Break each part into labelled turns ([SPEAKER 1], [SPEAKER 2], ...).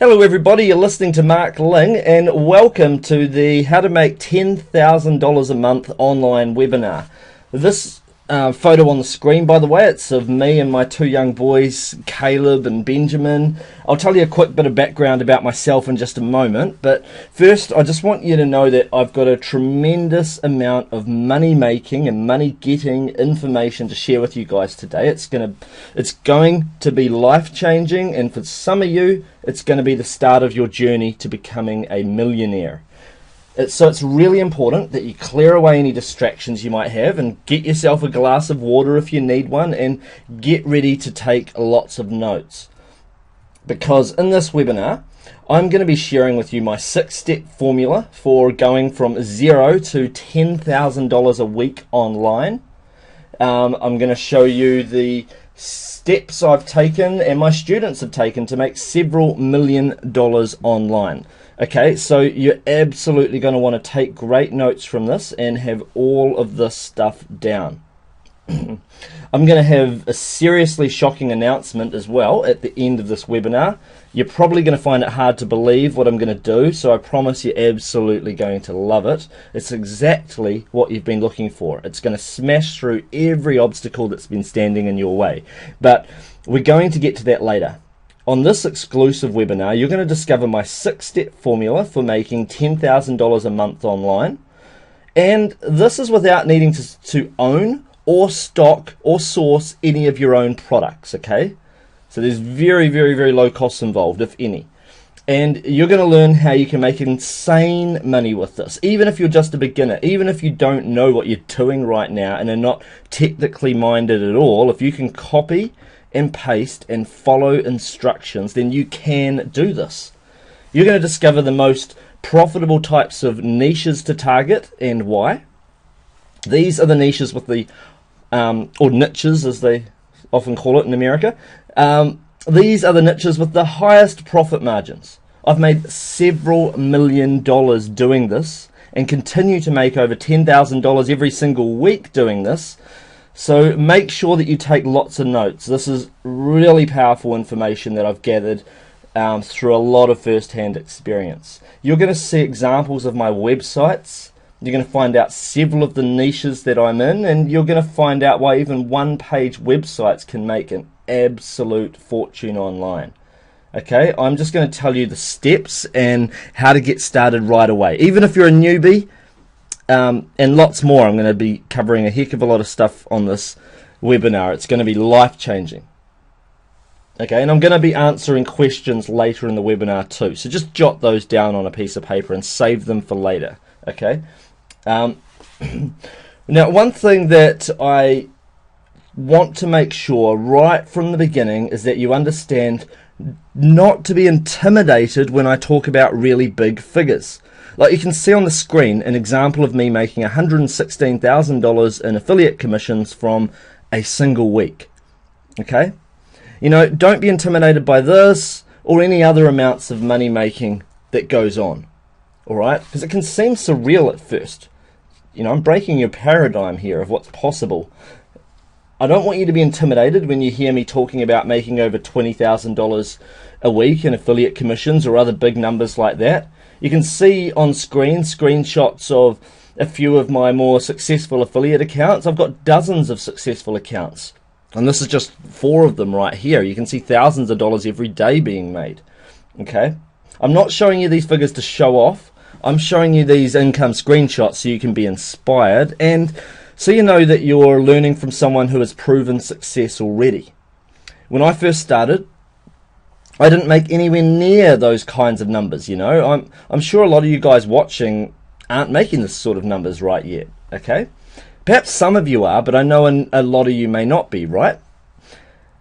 [SPEAKER 1] Hello everybody, you're listening to Mark Ling and welcome to the How to Make $10,000 a Month online webinar. This photo on the screen, by the way, it's of me and my two young boys, Caleb and Benjamin. I'll tell you a quick bit of background about myself in just a moment, but first I just want you to know that I've got a tremendous amount of money making and money getting information to share with you guys today. It's going to be life changing, and for some of you it's going to be the start of your journey to becoming a millionaire. So it's really important that you clear away any distractions you might have and get yourself a glass of water if you need one, and get ready to take lots of notes. Because in this webinar, I'm going to be sharing with you my 6-step formula for going from zero to $10,000 a week online. I'm going to show you the steps I've taken and my students have taken to make several $1 million online. Okay, so you're absolutely going to want to take great notes from this and have all of this stuff down. I'm going to have a seriously shocking announcement as well at the end of this webinar. You're probably going to find it hard to believe what I'm going to do, so I promise you're absolutely going to love it. It's exactly what you've been looking for. It's going to smash through every obstacle that's been standing in your way. But we're going to get to that later. On this exclusive webinar, you're going to discover my 6-step formula for making $10,000 a month online. And this is without needing to own or stock or source any of your own products, okay? So there's very, very, very low costs involved, if any. And you're going to learn how you can make insane money with this, even if you're just a beginner, even if you don't know what you're doing right now and are not technically minded at all. If you can copy and paste and follow instructions, then you can do this. You're going to discover the most profitable types of niches to target and why. These are the niches with the or niches as they often call it in America. These are the niches with the highest profit margins. I've made several $1 million doing this and continue to make over $10,000 every single week doing this. So make sure that you take lots of notes. This is really powerful information that I've gathered through a lot of first-hand experience. You're going to see examples of my websites. You're going to find out several of the niches that I'm in, and you're going to find out why even one-page websites can make an absolute fortune online. Okay, I'm just going to tell you the steps and how to get started right away. Even if you're a newbie, and lots more. I'm going to be covering a heck of a lot of stuff on this webinar. It's going to be life-changing. Okay, and I'm going to be answering questions later in the webinar too. So just jot those down on a piece of paper and save them for later. Okay. Now, one thing that I want to make sure right from the beginning is that you understand not to be intimidated when I talk about really big figures. Like you can see on the screen an example of me making $116,000 in affiliate commissions from a single week. Okay? You know, don't be intimidated by this or any other amounts of money making that goes on. Alright? Because it can seem surreal at first. You know, I'm breaking your paradigm here of what's possible. I don't want you to be intimidated when you hear me talking about making over $20,000 a week in affiliate commissions or other big numbers like that. You can see on screen screenshots of a few of my more successful affiliate accounts. I've got dozens of successful accounts, and this is just 4 of them right here. You can see thousands of dollars every day being made. Okay, I'm not showing you these figures to show off. I'm showing you these income screenshots so you can be inspired and so you know that you're learning from someone who has proven success already. When I first started, I didn't make anywhere near those kinds of numbers, you know. I'm sure a lot of you guys watching aren't making this sort of numbers right yet, okay? Perhaps some of you are, but I know a lot of you may not be, right?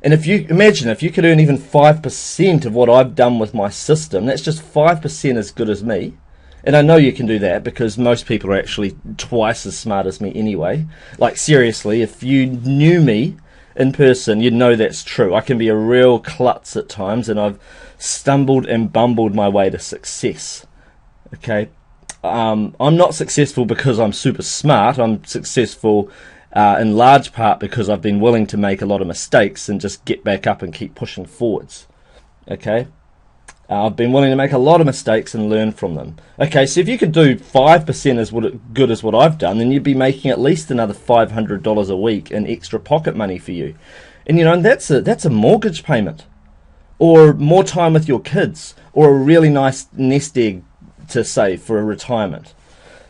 [SPEAKER 1] And if you imagine if you could earn even 5% of what I've done with my system, that's just 5% as good as me. And I know you can do that because most people are actually twice as smart as me anyway. Like seriously, if you knew me in person, you'd know that's true. I can be a real klutz at times, and I've stumbled and bumbled my way to success. Okay, I'm not successful because I'm super smart. I'm successful in large part because I've been willing to make a lot of mistakes and just get back up and keep pushing forwards. Okay, I've been willing to make a lot of mistakes and learn from them. Okay, so if you could do 5% as good as what I've done, then you'd be making at least another $500 a week in extra pocket money for you. And you know, that's a mortgage payment, or more time with your kids, or a really nice nest egg to save for a retirement.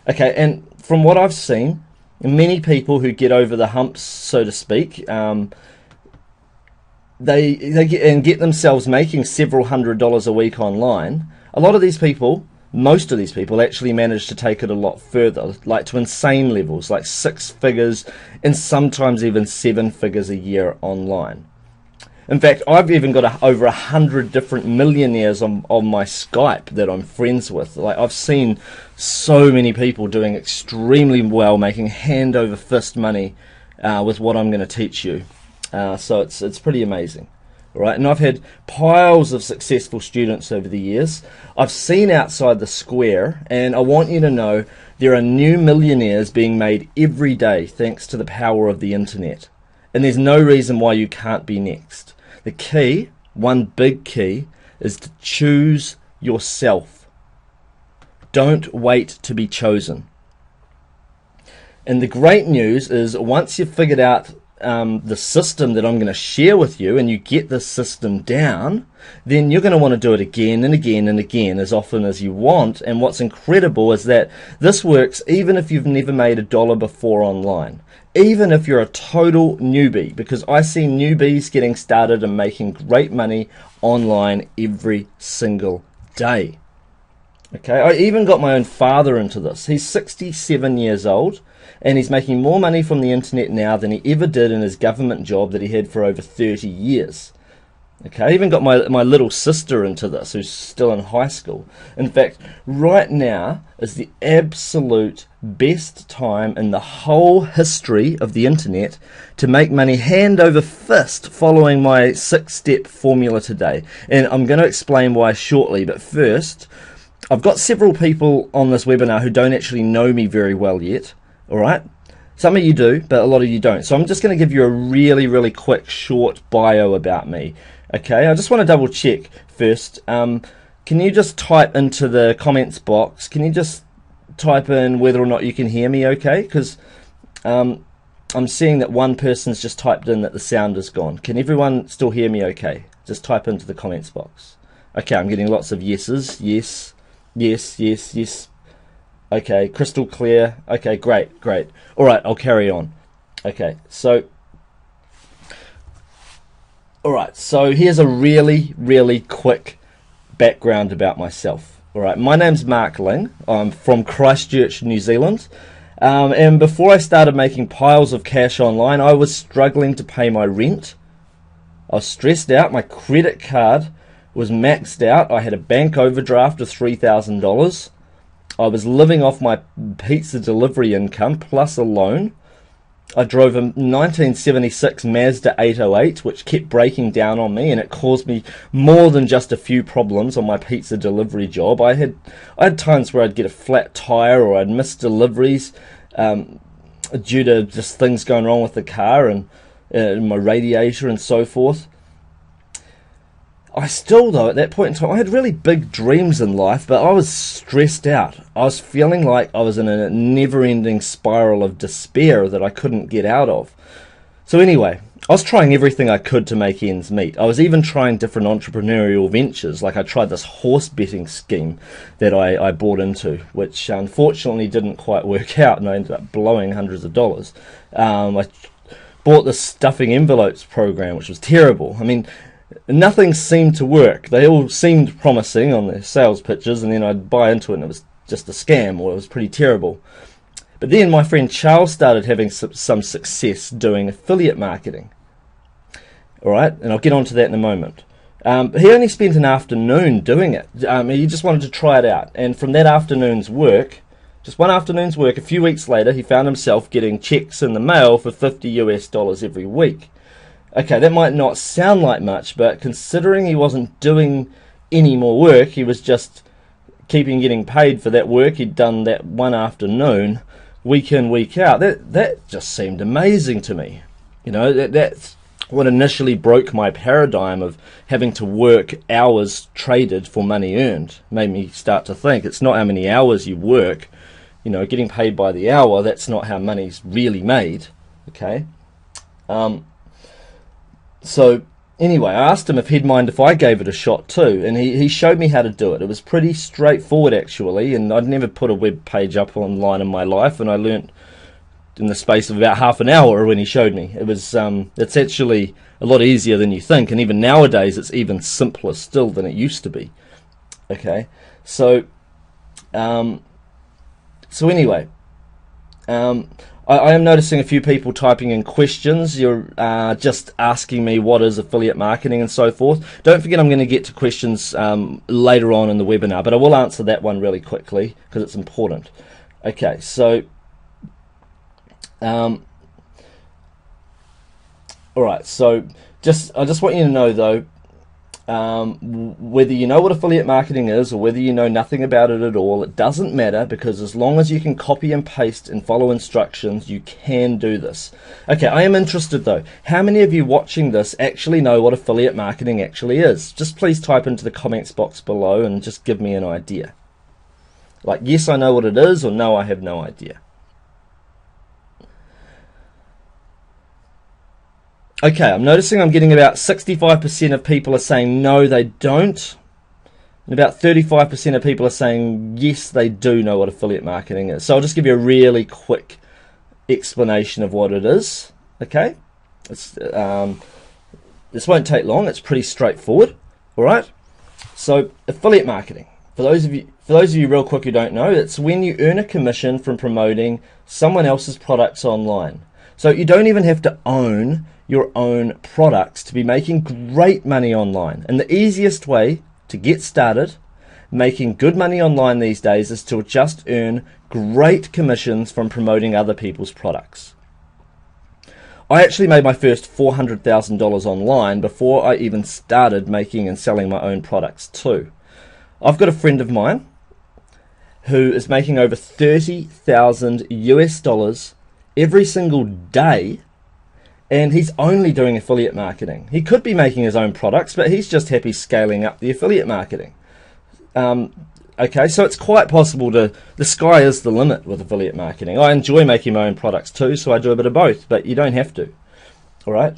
[SPEAKER 1] Okay, and from what I've seen, many people who get over the humps, so to speak, they get themselves making several $100s a week online. A lot of these people, most of these people, actually manage to take it a lot further, like to insane levels, like 6 figures and sometimes even 7 figures a year online. In fact, I've even got over 100 different millionaires on my Skype that I'm friends with. Like, I've seen so many people doing extremely well, making hand over fist money with what I'm going to teach you. So it's pretty amazing, right? And I've had piles of successful students over the years. I've seen outside the square, and I want you to know there are new millionaires being made every day thanks to the power of the internet. And there's no reason why you can't be next. The key, one big key, is to choose yourself. Don't wait to be chosen. And the great news is, once you've figured out the system that I'm going to share with you, and you get this system down, then you're going to want to do it again and again and again as often as you want. And what's incredible is that this works even if you've never made a dollar before online, even if you're a total newbie, because I see newbies getting started and making great money online every single day. Okay, I even got my own father into this. He's 67 years old, and he's making more money from the internet now than he ever did in his government job that he had for over 30 years. Okay, I even got my little sister into this, who's still in high school. In fact, right now is the absolute best time in the whole history of the internet to make money hand over fist, following my 6-step formula today. And I'm going to explain why shortly, but first, I've got several people on this webinar who don't actually know me very well yet. Alright, some of you do, but a lot of you don't. So I'm just going to give you a really, really quick, short bio about me. Okay, I just want to double check first. Can you just type into the comments box? Can you just type in whether or not you can hear me okay? Because I'm seeing that one person's just typed in that the sound is gone. Can everyone still hear me okay? Just type into the comments box. Okay, I'm getting lots of yeses. Yes, yes, yes, yes. Okay, crystal clear. Okay, great, great. All right, I'll carry on. Okay, so, all right, so here's a really, really quick background about myself. All right, my name's Mark Ling. I'm from Christchurch, New Zealand. And before I started making piles of cash online, I was struggling to pay my rent. I was stressed out. My credit card was maxed out. I had a bank overdraft of $3,000. I was living off my pizza delivery income plus a loan. I drove a 1976 Mazda 808, which kept breaking down on me, and it caused me more than just a few problems on my pizza delivery job. I had times where I'd get a flat tire, or I'd miss deliveries due to just things going wrong with the car and my radiator and so forth. I still, though, at that point in time, I had really big dreams in life, but I was stressed out. I was feeling like I was in a never-ending spiral of despair that I couldn't get out of. So anyway, I was trying everything I could to make ends meet. I was even trying different entrepreneurial ventures. Like, I tried this horse betting scheme that I bought into, which unfortunately didn't quite work out, and I ended up blowing hundreds of dollars. I bought this stuffing envelopes program, which was terrible. I mean, nothing seemed to work. They all seemed promising on their sales pitches, and then I'd buy into it and it was just a scam, or it was pretty terrible. But then my friend Charles started having some success doing affiliate marketing. Alright, and I'll get onto that in a moment. He only spent an afternoon doing it. He just wanted to try it out. And from that afternoon's work, just one afternoon's work, a few weeks later, he found himself getting checks in the mail for $50 every week. Okay, that might not sound like much, but considering he wasn't doing any more work, he was just getting paid for that work he'd done that one afternoon, week in, week out. That just seemed amazing to me. You know, that's what initially broke my paradigm of having to work hours traded for money earned made me start to think it's not how many hours you work, getting paid by the hour. That's not how money's really made. Okay. So anyway, I asked him if he'd mind if I gave it a shot too, and he showed me how to do it. It was pretty straightforward actually, and I'd never put a web page up online in my life, and I learnt in the space of about half an hour when he showed me. It was it's actually a lot easier than you think, and even nowadays it's even simpler still than it used to be. Okay, so anyway, I am noticing a few people typing in questions. You're just asking me what is affiliate marketing and so forth. Don't forget I'm going to get to questions later on in the webinar, but I will answer that one really quickly because it's important. Okay, so all right, so I just want you to know though, whether you know what affiliate marketing is or whether you know nothing about it at all, it doesn't matter, because as long as you can copy and paste and follow instructions, you can do this. Okay, I am interested though, how many of you watching this actually know what affiliate marketing actually is? Just please type into the comments box below and just give me an idea. Like, yes, I know what it is, or no, I have no idea. Okay, I'm noticing I'm getting about 65% of people are saying no, they don't. And about 35% of people are saying yes, they do know what affiliate marketing is. So I'll just give you a really quick explanation of what it is. Okay, this won't take long. It's pretty straightforward. All right. So affiliate marketing, for those of you real quick who don't know, it's when you earn a commission from promoting someone else's products online. So you don't even have to own your own products to be making great money online. And the easiest way to get started making good money online these days is to just earn great commissions from promoting other people's products. I actually made my first $400,000 online before I even started making and selling my own products too. I've got a friend of mine who is making over 30,000 US dollars every single day, and he's only doing affiliate marketing. He could be making his own products, but he's just happy scaling up the affiliate marketing. Okay, so it's quite possible the sky is the limit with affiliate marketing. I enjoy making my own products too, so I do a bit of both, but you don't have to. All right.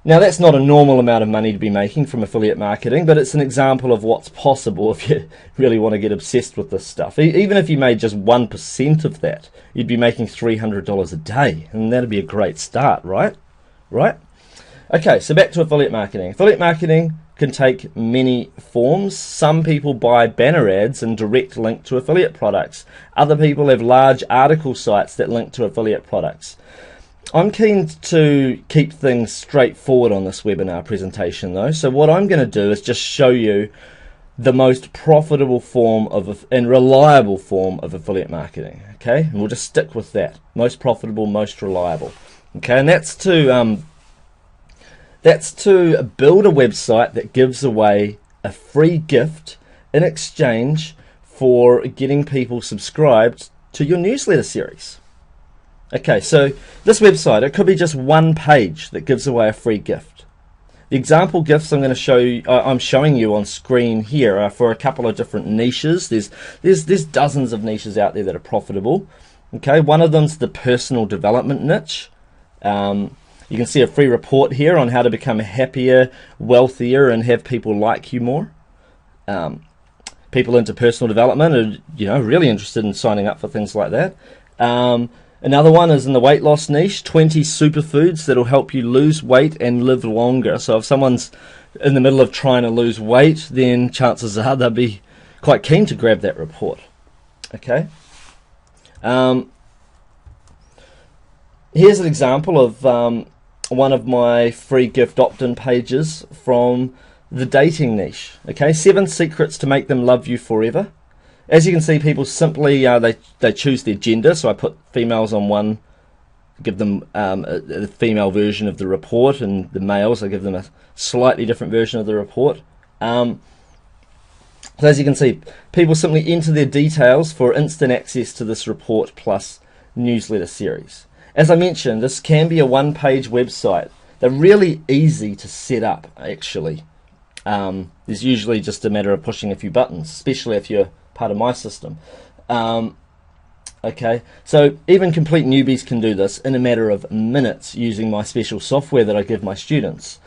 [SPEAKER 1] Now that's not a normal amount of money to be making from affiliate marketing, but it's an example of what's possible if you really want to get obsessed with this stuff. Even if you made just 1% of that, you'd be making $300 a day, and that'd be a great start, right? Right? Okay, so back to affiliate marketing. Affiliate marketing can take many forms. Some people buy banner ads and direct link to affiliate products. Other people have large article sites that link to affiliate products. I'm keen to keep things straightforward on this webinar presentation though, so what I'm going to do is just show you the most profitable form and reliable form of affiliate marketing. Okay, and we'll just stick with that. Most profitable, most reliable. Okay, and that's to build a website that gives away a free gift in exchange for getting people subscribed to your newsletter series. Okay, so this website, it could be just one page that gives away a free gift. The example gifts I'm going to show you, I'm showing you on screen here are for a couple of different niches. There's dozens of niches out there that are profitable. Okay, one of them's the personal development niche. You can see a free report here on how to become happier, wealthier, and have people like you more. People into personal development are, really interested in signing up for things like that. Another one is in the weight loss niche, 20 superfoods that'll help you lose weight and live longer. So if someone's in the middle of trying to lose weight, then chances are they'll be quite keen to grab that report. Okay. Here's an example of one of my free gift opt-in pages from the dating niche. Okay, 7 secrets to make them love you forever. As you can see, people simply they choose their gender, so I put females on one, give them a female version of the report, and the males I give them a slightly different version of the report. So as you can see, people simply enter their details for instant access to this report plus newsletter series. As I mentioned, this can be a one-page website They're really easy to set up, actually. There's usually just a matter of pushing a few buttons, especially if you're part of my system. Okay, so even complete newbies can do this in a matter of minutes using my special software that I give my students.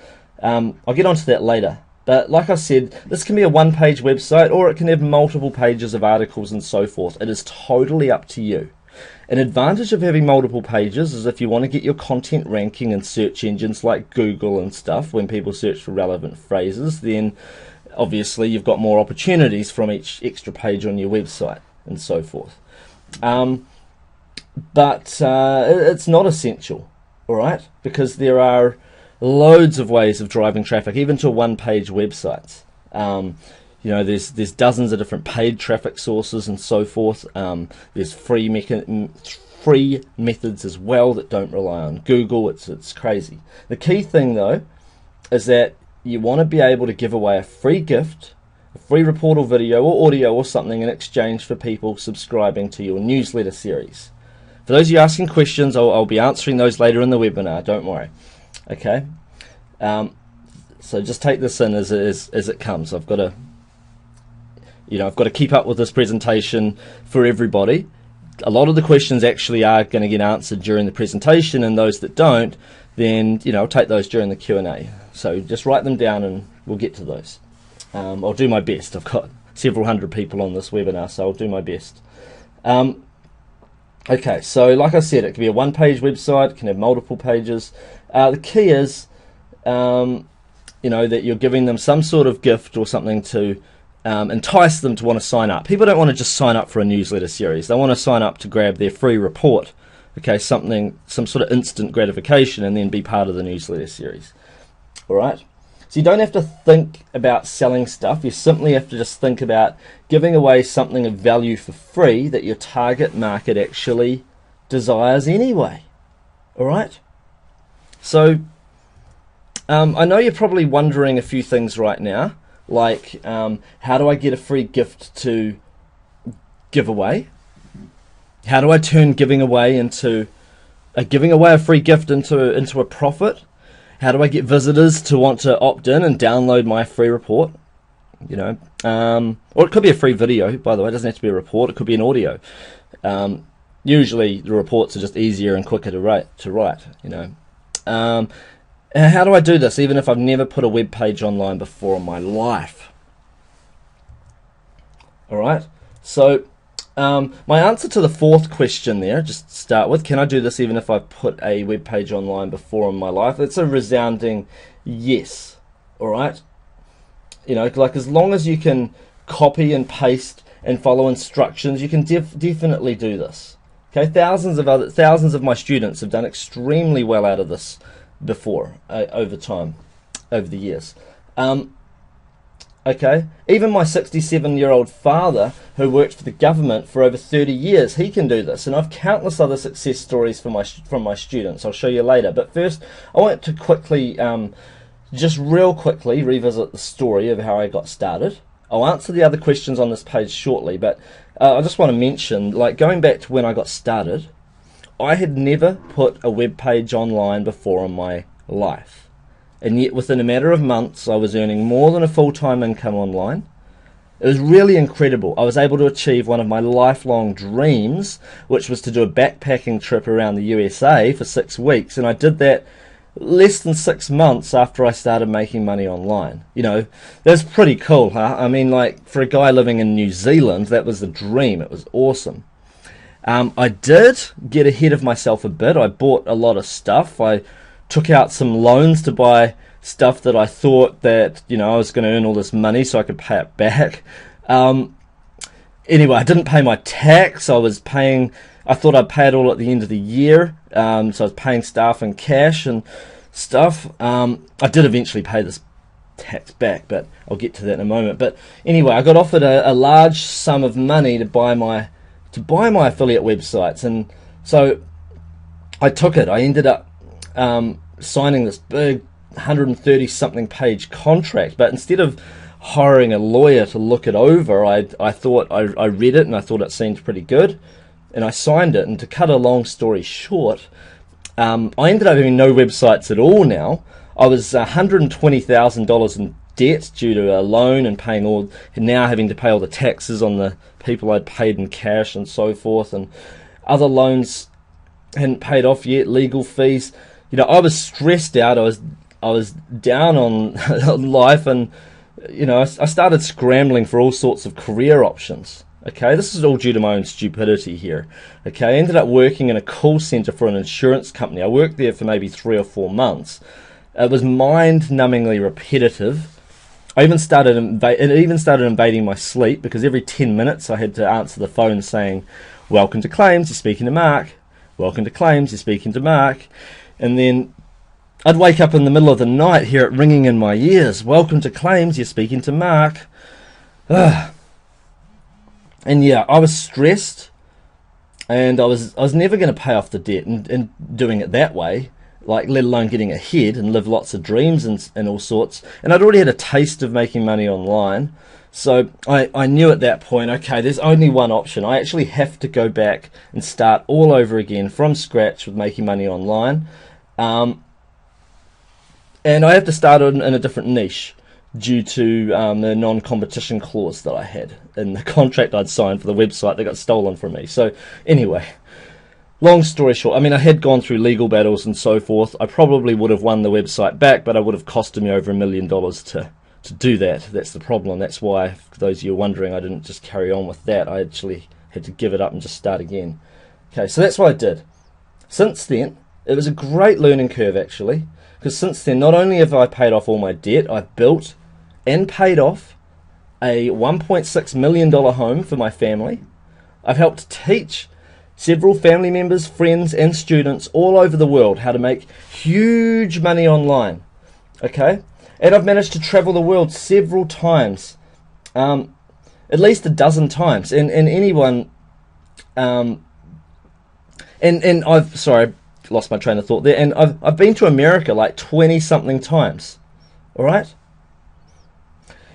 [SPEAKER 1] I'll get onto that later. But like I said, this can be a one-page website, or it can have multiple pages of articles and so forth. It is totally up to you. An advantage of having multiple pages is if you want to get your content ranking in search engines like Google and stuff, when people search for relevant phrases, then obviously you've got more opportunities from each extra page on your website and so forth. But it's not essential, all right? Because there are loads of ways of driving traffic, even to one-page websites. You know, there's dozens of different paid traffic sources and so forth. There's free methods as well that don't rely on Google. It's crazy. The key thing though is that you want to be able to give away a free gift, a free report or video or audio or something in exchange for people subscribing to your newsletter series. For those of you asking questions, I'll be answering those later in the webinar. Don't worry. Okay. So just take this in as it comes. I've got to keep up with this presentation for everybody. A lot of the questions actually are going to get answered during the presentation, and those that don't, then I'll take those during the Q&A. So just write them down and we'll get to those. I'll do my best. I've got several hundred people on this webinar, so I'll do my best. Okay, so like I said, it can be a one-page website, it can have multiple pages. The key is, that you're giving them some sort of gift or something to entice them to want to sign up. People don't want to just sign up for a newsletter series. They want to sign up to grab their free report, okay, some sort of instant gratification, and then be part of the newsletter series. All right? So you don't have to think about selling stuff. You simply have to just think about giving away something of value for free that your target market actually desires anyway. All right? So I know you're probably wondering a few things right now, like how do I get a free gift to give away? How do I turn giving away a free gift into a profit? How do I get visitors to want to opt in and download my free report? Or it could be a free video, by the way. It doesn't have to be a report. It could be an audio. Usually the reports are just easier and quicker to write. How do I do this, even if I've never put a web page online before in my life? All right. So my answer to the fourth question there, just to start with, can I do this even if I've put a web page online before in my life? It's a resounding yes. All right. Like as long as you can copy and paste and follow instructions, you can definitely do this. Okay, thousands of my students have done extremely well out of this before, over the years. Okay, even my 67-year-old father, who worked for the government for over 30 years, he can do this, and I've countless other success stories from my students. I'll show you later. But first, I want to quickly, just real quickly, revisit the story of how I got started. I'll answer the other questions on this page shortly, but I just want to mention, like going back to when I got started, I had never put a web page online before in my life. And yet within a matter of months I was earning more than a full-time income online. It was really incredible. I was able to achieve one of my lifelong dreams, which was to do a backpacking trip around the USA for 6 weeks, and I did that less than 6 months after I started making money online. That's pretty cool, huh? I mean, like, for a guy living in New Zealand, that was the dream. It was awesome. I did get ahead of myself a bit. I bought a lot of stuff. I took out some loans to buy stuff that I thought that I was going to earn all this money so I could pay it back. Anyway, I didn't pay my tax. I thought I'd pay it all at the end of the year, so I was paying staff in cash and stuff. I did eventually pay this tax back, but I'll get to that in a moment. But anyway, I got offered a large sum of money to buy my affiliate websites, and so I took it. I ended up signing this big 130-something page contract, but instead of hiring a lawyer to look it over, I read it and I thought it seemed pretty good, and I signed it. And to cut a long story short, I ended up having no websites at all now. I was $120,000 in debt due to a loan and now having to pay all the taxes on the people I'd paid in cash and so forth, and other loans hadn't paid off yet, legal fees. I was stressed out. I was down on life, and I started scrambling for all sorts of career options. Okay, this is all due to my own stupidity here. Okay, I ended up working in a call center for an insurance company. I worked there for maybe 3 or 4 months. It was mind-numbingly repetitive. It even started invading my sleep, because every 10 minutes I had to answer the phone saying, "Welcome to claims, you're speaking to Mark. Welcome to claims, you're speaking to Mark." And then I'd wake up in the middle of the night, hear it ringing in my ears. "Welcome to claims, you're speaking to Mark." Ugh. And yeah, I was stressed, and I was never going to pay off the debt, and doing it that way, let alone getting ahead and live lots of dreams and all sorts. And I'd already had a taste of making money online, so I knew at that point, okay, there's only one option. I actually have to go back and start all over again from scratch with making money online, and I have to start in a different niche, due to the non-competition clause that I had in the contract I'd signed for the website that got stolen from me. So anyway, long story short, I had gone through legal battles and so forth. I probably would have won the website back, but it would have costed me over $1 million to do that. That's the problem. That's why, for those of you wondering, I didn't just carry on with that. I actually had to give it up and just start again. Okay, so that's what I did. Since then, it was a great learning curve, actually, because since then, not only have I paid off all my debt, I've built and paid off a $1.6 million home for my family. I've helped teach several family members, friends, and students all over the world how to make huge money online. Okay? And I've managed to travel the world several times, at least a dozen times. And anyone, and I've, sorry, lost my train of thought there. And I've been to America like 20-something times. All right?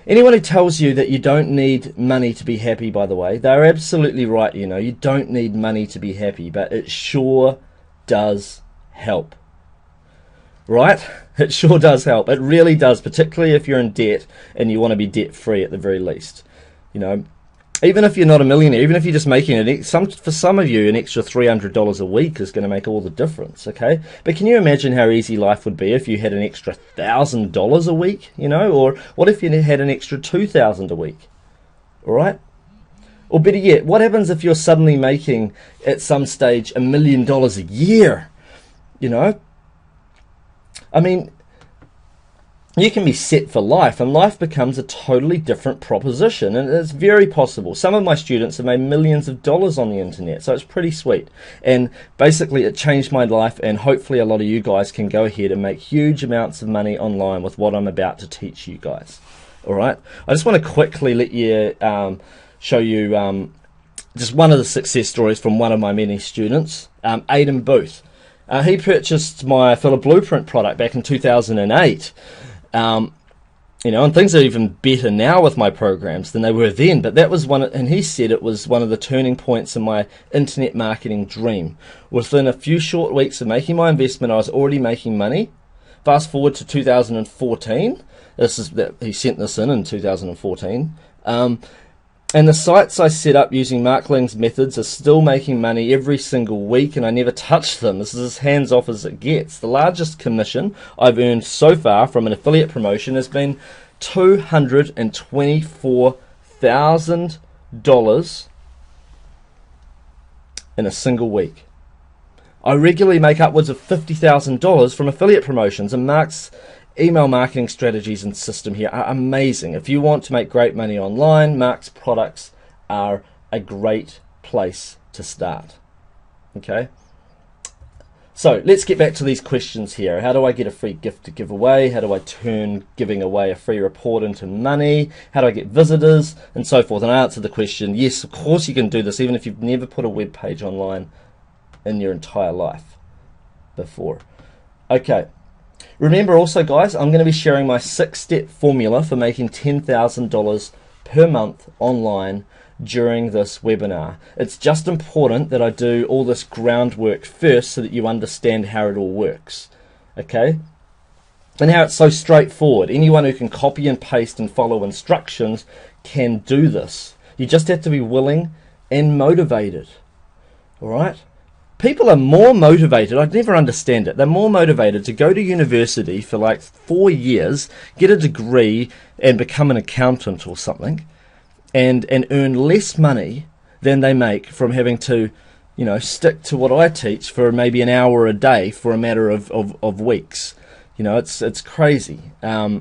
[SPEAKER 1] Anyone who tells you that you don't need money to be happy, by the way, they're absolutely right. You don't need money to be happy, but it sure does help. Right? It sure does help. It really does, particularly if you're in debt and you want to be debt-free at the very least. Even if you're not a millionaire, even if you're just making for some of you, an extra $300 a week is going to make all the difference, okay? But can you imagine how easy life would be if you had an extra $1,000 a week, or what if you had an extra $2,000 a week, all right? Or better yet, what happens if you're suddenly making, at some stage, $1 million a year, you can be set for life, and life becomes a totally different proposition, and it's very possible. Some of my students have made millions of dollars on the internet, so it's pretty sweet. And basically, it changed my life, and hopefully a lot of you guys can go ahead and make huge amounts of money online with what I'm about to teach you guys. All right? I just want to quickly let you show you just one of the success stories from one of my many students, Aidan Booth. He purchased my affilo Blueprint product back in 2008. And things are even better now with my programs than they were then, but that was and he said it was one of the turning points in my internet marketing dream. Within a few short weeks of making my investment, I was already making money. Fast forward to 2014, he sent this in 2014, and the sites I set up using Mark Ling's methods are still making money every single week, and I never touched them. This is as hands-off as it gets. The largest commission I've earned so far from an affiliate promotion has been $224,000 in a single week. I regularly make upwards of $50,000 from affiliate promotions, and Mark's email marketing strategies and system here are amazing. If you want to make great money online, Mark's products are a great place to start. Okay? So let's get back to these questions here. How do I get a free gift to give away? How do I turn giving away a free report into money? How do I get visitors? And so forth. And I answered the question, yes, of course you can do this, even if you've never put a web page online in your entire life before. Okay. Remember also, guys, I'm going to be sharing my 6-step formula for making $10,000 per month online during this webinar. It's just important that I do all this groundwork first so that you understand how it all works. Okay? And how it's so straightforward. Anyone who can copy and paste and follow instructions can do this. You just have to be willing and motivated. Alright? People are more motivated, I'd never understand it, they're more motivated to go to university for like 4 years, get a degree and become an accountant or something, and earn less money than they make from having to, you know, stick to what I teach for maybe an hour a day for a matter of weeks. You know, it's crazy. I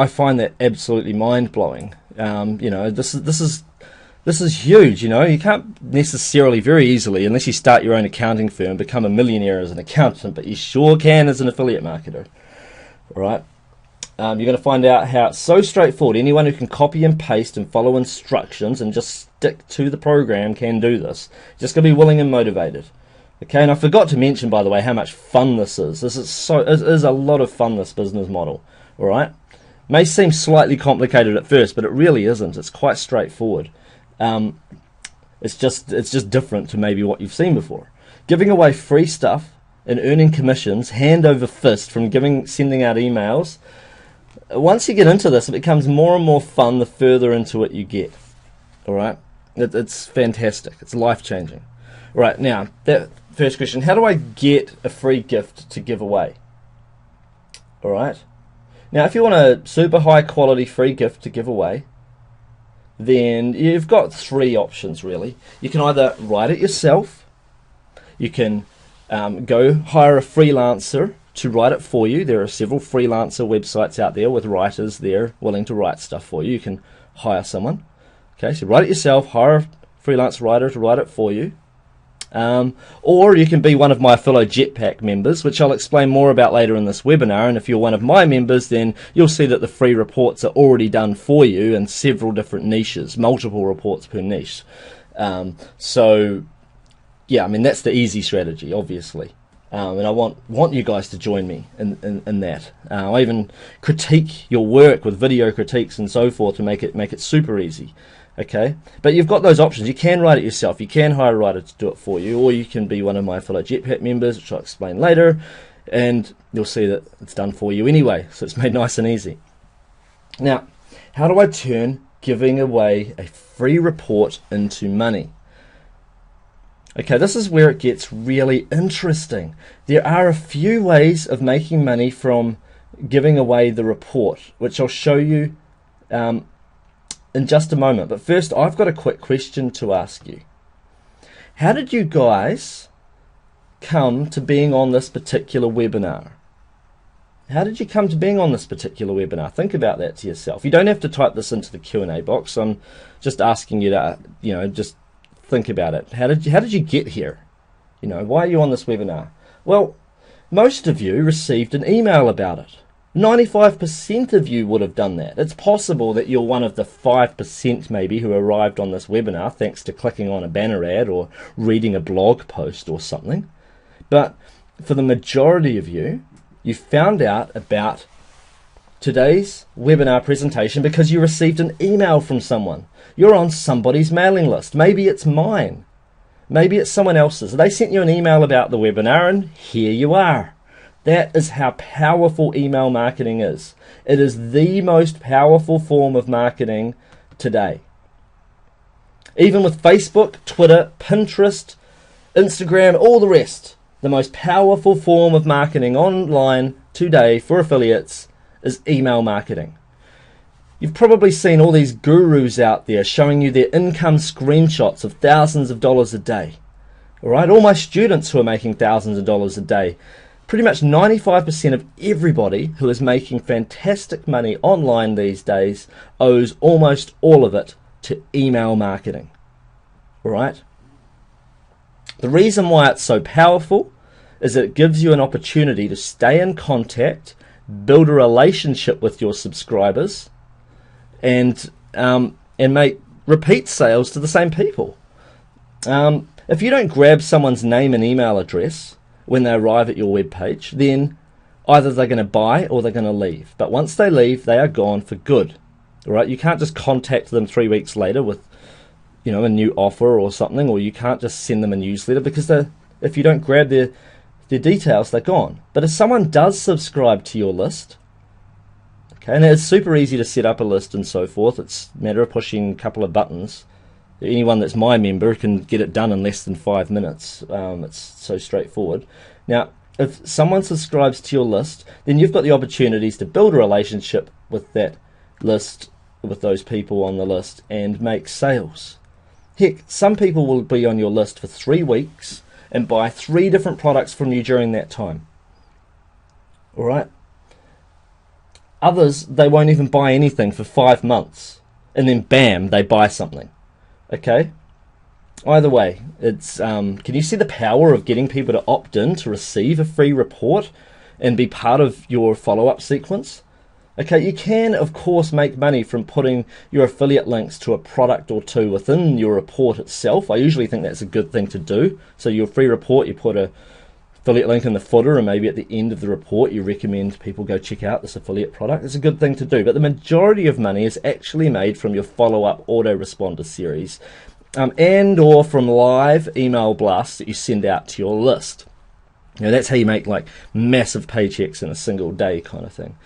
[SPEAKER 1] find that absolutely mind-blowing. You know, this is huge. You know, you can't necessarily very easily, unless you start your own accounting firm, become a millionaire as an accountant, but you sure can as an affiliate marketer. All right. You're going to find out how it's so straightforward. Anyone who can copy and paste and follow instructions and just stick to the program can do this. Just got to be willing and motivated. Okay, and I forgot to mention, by the way, how much fun this is. It is a lot of fun, this business model. All right, may seem slightly complicated at first, but it really isn't. It's quite straightforward. It's just different to maybe what you've seen before. Giving away free stuff and earning commissions hand over fist from sending out emails. Once you get into this, it becomes more and more fun the further into it you get. All right, it's fantastic. It's life-changing. All right, now that first question: how do I get a free gift to give away? All right. Now, if you want a super high-quality free gift to give away, then you've got 3 options really. You can either write it yourself. You can go hire a freelancer to write it for you. There are several freelancer websites out there with writers there willing to write stuff for you. You can hire someone. Okay, so write it yourself, hire a freelance writer to write it for you. Or you can be one of my affilo Jetpack members, which I'll explain more about later in this webinar. And if you're one of my members, then you'll see that the free reports are already done for you in several different niches, multiple reports per niche. So yeah, I mean, that's the easy strategy, obviously. And I want you guys to join me in that. I even critique your work with video critiques and so forth to make it super easy. Okay, but you've got those options. You can write it yourself. You can hire a writer to do it for you, or you can be one of my affilo Jetpack members, which I'll explain later, and you'll see that it's done for you anyway. So it's made nice and easy. Now, how do I turn giving away a free report into money? Okay, this is where it gets really interesting. There are a few ways of making money from giving away the report, which I'll show you in just a moment. But first, I've got a quick question to ask you. How did you guys come to being on this particular webinar? How did you come to being on this particular webinar? Think about that to yourself. You don't have to type this into the Q&A box. I'm just asking you to, just think about it. How did you get here? Why are you on this webinar? Well, most of you received an email about it. 95% of you would have done that. It's possible that you're one of the 5% maybe who arrived on this webinar thanks to clicking on a banner ad or reading a blog post or something. But for the majority of you, you found out about today's webinar presentation because you received an email from someone. You're on somebody's mailing list. Maybe it's mine. Maybe it's someone else's. They sent you an email about the webinar and here you are. That is how powerful email marketing is. It is the most powerful form of marketing today. Even with Facebook, Twitter, Pinterest, Instagram, all the rest, the most powerful form of marketing online today for affiliates is email marketing. You've probably seen all these gurus out there showing you their income screenshots of thousands of dollars a day. All right, all my students who are making thousands of dollars a day, pretty much 95% of everybody who is making fantastic money online these days owes almost all of it to email marketing. All right? The reason why it's so powerful is that it gives you an opportunity to stay in contact, build a relationship with your subscribers, and make repeat sales to the same people. If you don't grab someone's name and email address when they arrive at your web page, then either they're going to buy or they're going to leave. But once they leave, they are gone for good. All right, you can't just contact them 3 weeks later with, you know, a new offer or something, or you can't just send them a newsletter, because if you don't grab their details, they're gone. But if someone does subscribe to your list, okay, and it's super easy to set up a list and so forth. It's a matter of pushing a couple of buttons. Anyone that's my member can get it done in less than 5 minutes. It's so straightforward. Now, if someone subscribes to your list, then you've got the opportunities to build a relationship with that list, with those people on the list, and make sales. Heck, some people will be on your list for 3 weeks and buy 3 different products from you during that time. All right? Others, they won't even buy anything for 5 months, and then bam, they buy something. Okay? Either way, it's can you see the power of getting people to opt in to receive a free report and be part of your follow-up sequence? Okay, you can, of course, make money from putting your affiliate links to a product or two within your report itself. I usually think that's a good thing to do. So your free report, you put a affiliate link in the footer, and maybe at the end of the report you recommend people go check out this affiliate product. It's a good thing to do, but the majority of money is actually made from your follow-up autoresponder series, and or from live email blasts that you send out to your list. You know, that's how you make like massive paychecks in a single day kind of thing.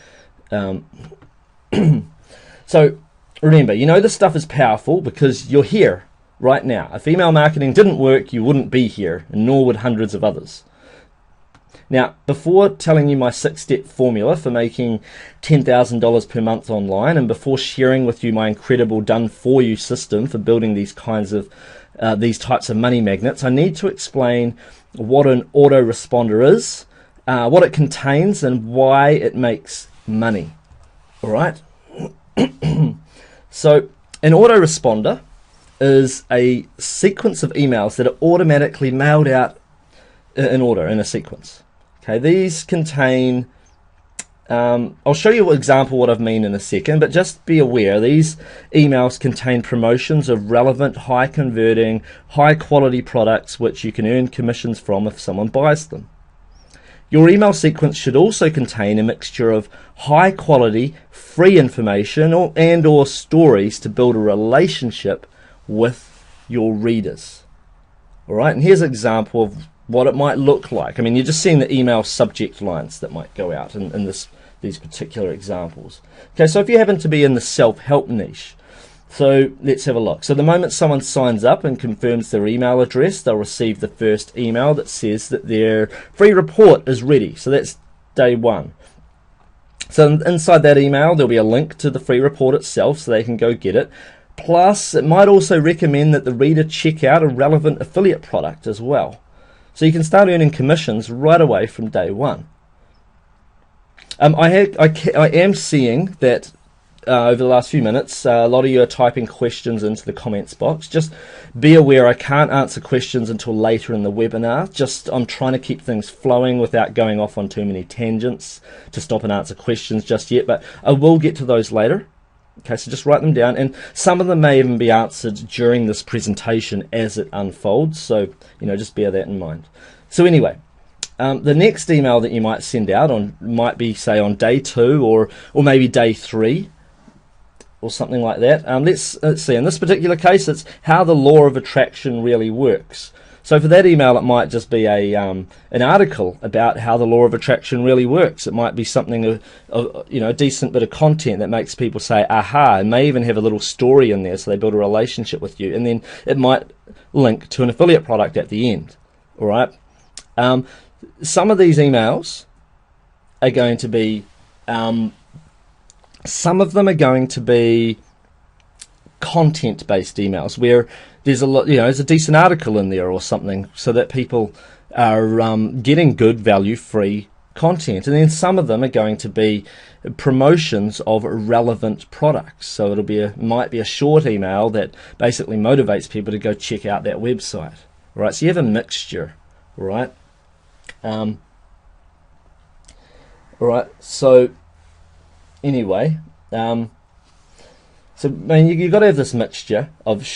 [SPEAKER 1] So remember, you know this stuff is powerful because you're here right now. If email marketing didn't work, you wouldn't be here, and nor would hundreds of others. Now, before telling you my 6-step formula for making $10,000 per month online, and before sharing with you my incredible done-for-you system for building these types of money magnets, I need to explain what an autoresponder is, what it contains, and why it makes money. All right? So, an autoresponder is a sequence of emails that are automatically mailed out in order, in a sequence. Okay, these contain, I'll show you an example what I mean in a second, but just be aware these emails contain promotions of relevant, high converting, high quality products which you can earn commissions from if someone buys them. Your email sequence should also contain a mixture of high quality, free information and or stories to build a relationship with your readers. All right, and here's an example of what it might look like. I mean, you're just seeing the email subject lines that might go out in these particular examples. Okay, so if you happen to be in the self-help niche, so let's have a look. So the moment someone signs up and confirms their email address, they'll receive the first email that says that their free report is ready. So that's day 1. So inside that email, there'll be a link to the free report itself so they can go get it. Plus, it might also recommend that the reader check out a relevant affiliate product as well. So you can start earning commissions right away from day 1. I am seeing that over the last few minutes, a lot of you are typing questions into the comments box. Just be aware I can't answer questions until later in the webinar. I'm trying to keep things flowing without going off on too many tangents to stop and answer questions just yet, but I will get to those later. Okay, so just write them down, and some of them may even be answered during this presentation as it unfolds, so just bear that in mind. So anyway, the next email that you might send out might be, say, on day 2 or maybe day 3 or something like that. Let's see, in this particular case it's how the law of attraction really works. So for that email, it might just be an article about how the law of attraction really works. It might be something, a decent bit of content that makes people say, aha, and may even have a little story in there so they build a relationship with you. And then it might link to an affiliate product at the end. All right. Some of these emails are going to be, some of them are going to be content-based emails where there's there's a decent article in there or something so that people are getting good value free content. And then some of them are going to be promotions of relevant products. So might be a short email that basically motivates people to go check out that website. All right, so you have a mixture, all right? All right, so anyway, so you've got to have this mixture of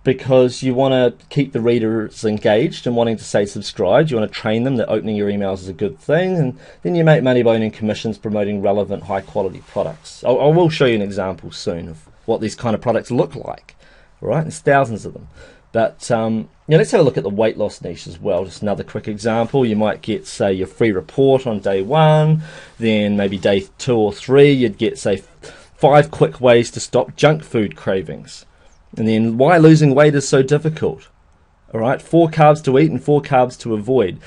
[SPEAKER 1] because you want to keep the readers engaged and wanting to say subscribed. You want to train them that opening your emails is a good thing, and then you make money by earning commissions promoting relevant, high-quality products. I will show you an example soon of what these kind of products look like. All right, there's thousands of them. But let's have a look at the weight loss niche as well. Just another quick example. You might get, say, your free report on day 1, then maybe day 2 or 3, you'd get, say, 5 quick ways to stop junk food cravings. And then why losing weight is so difficult. All right, 4 carbs to eat and 4 carbs to avoid.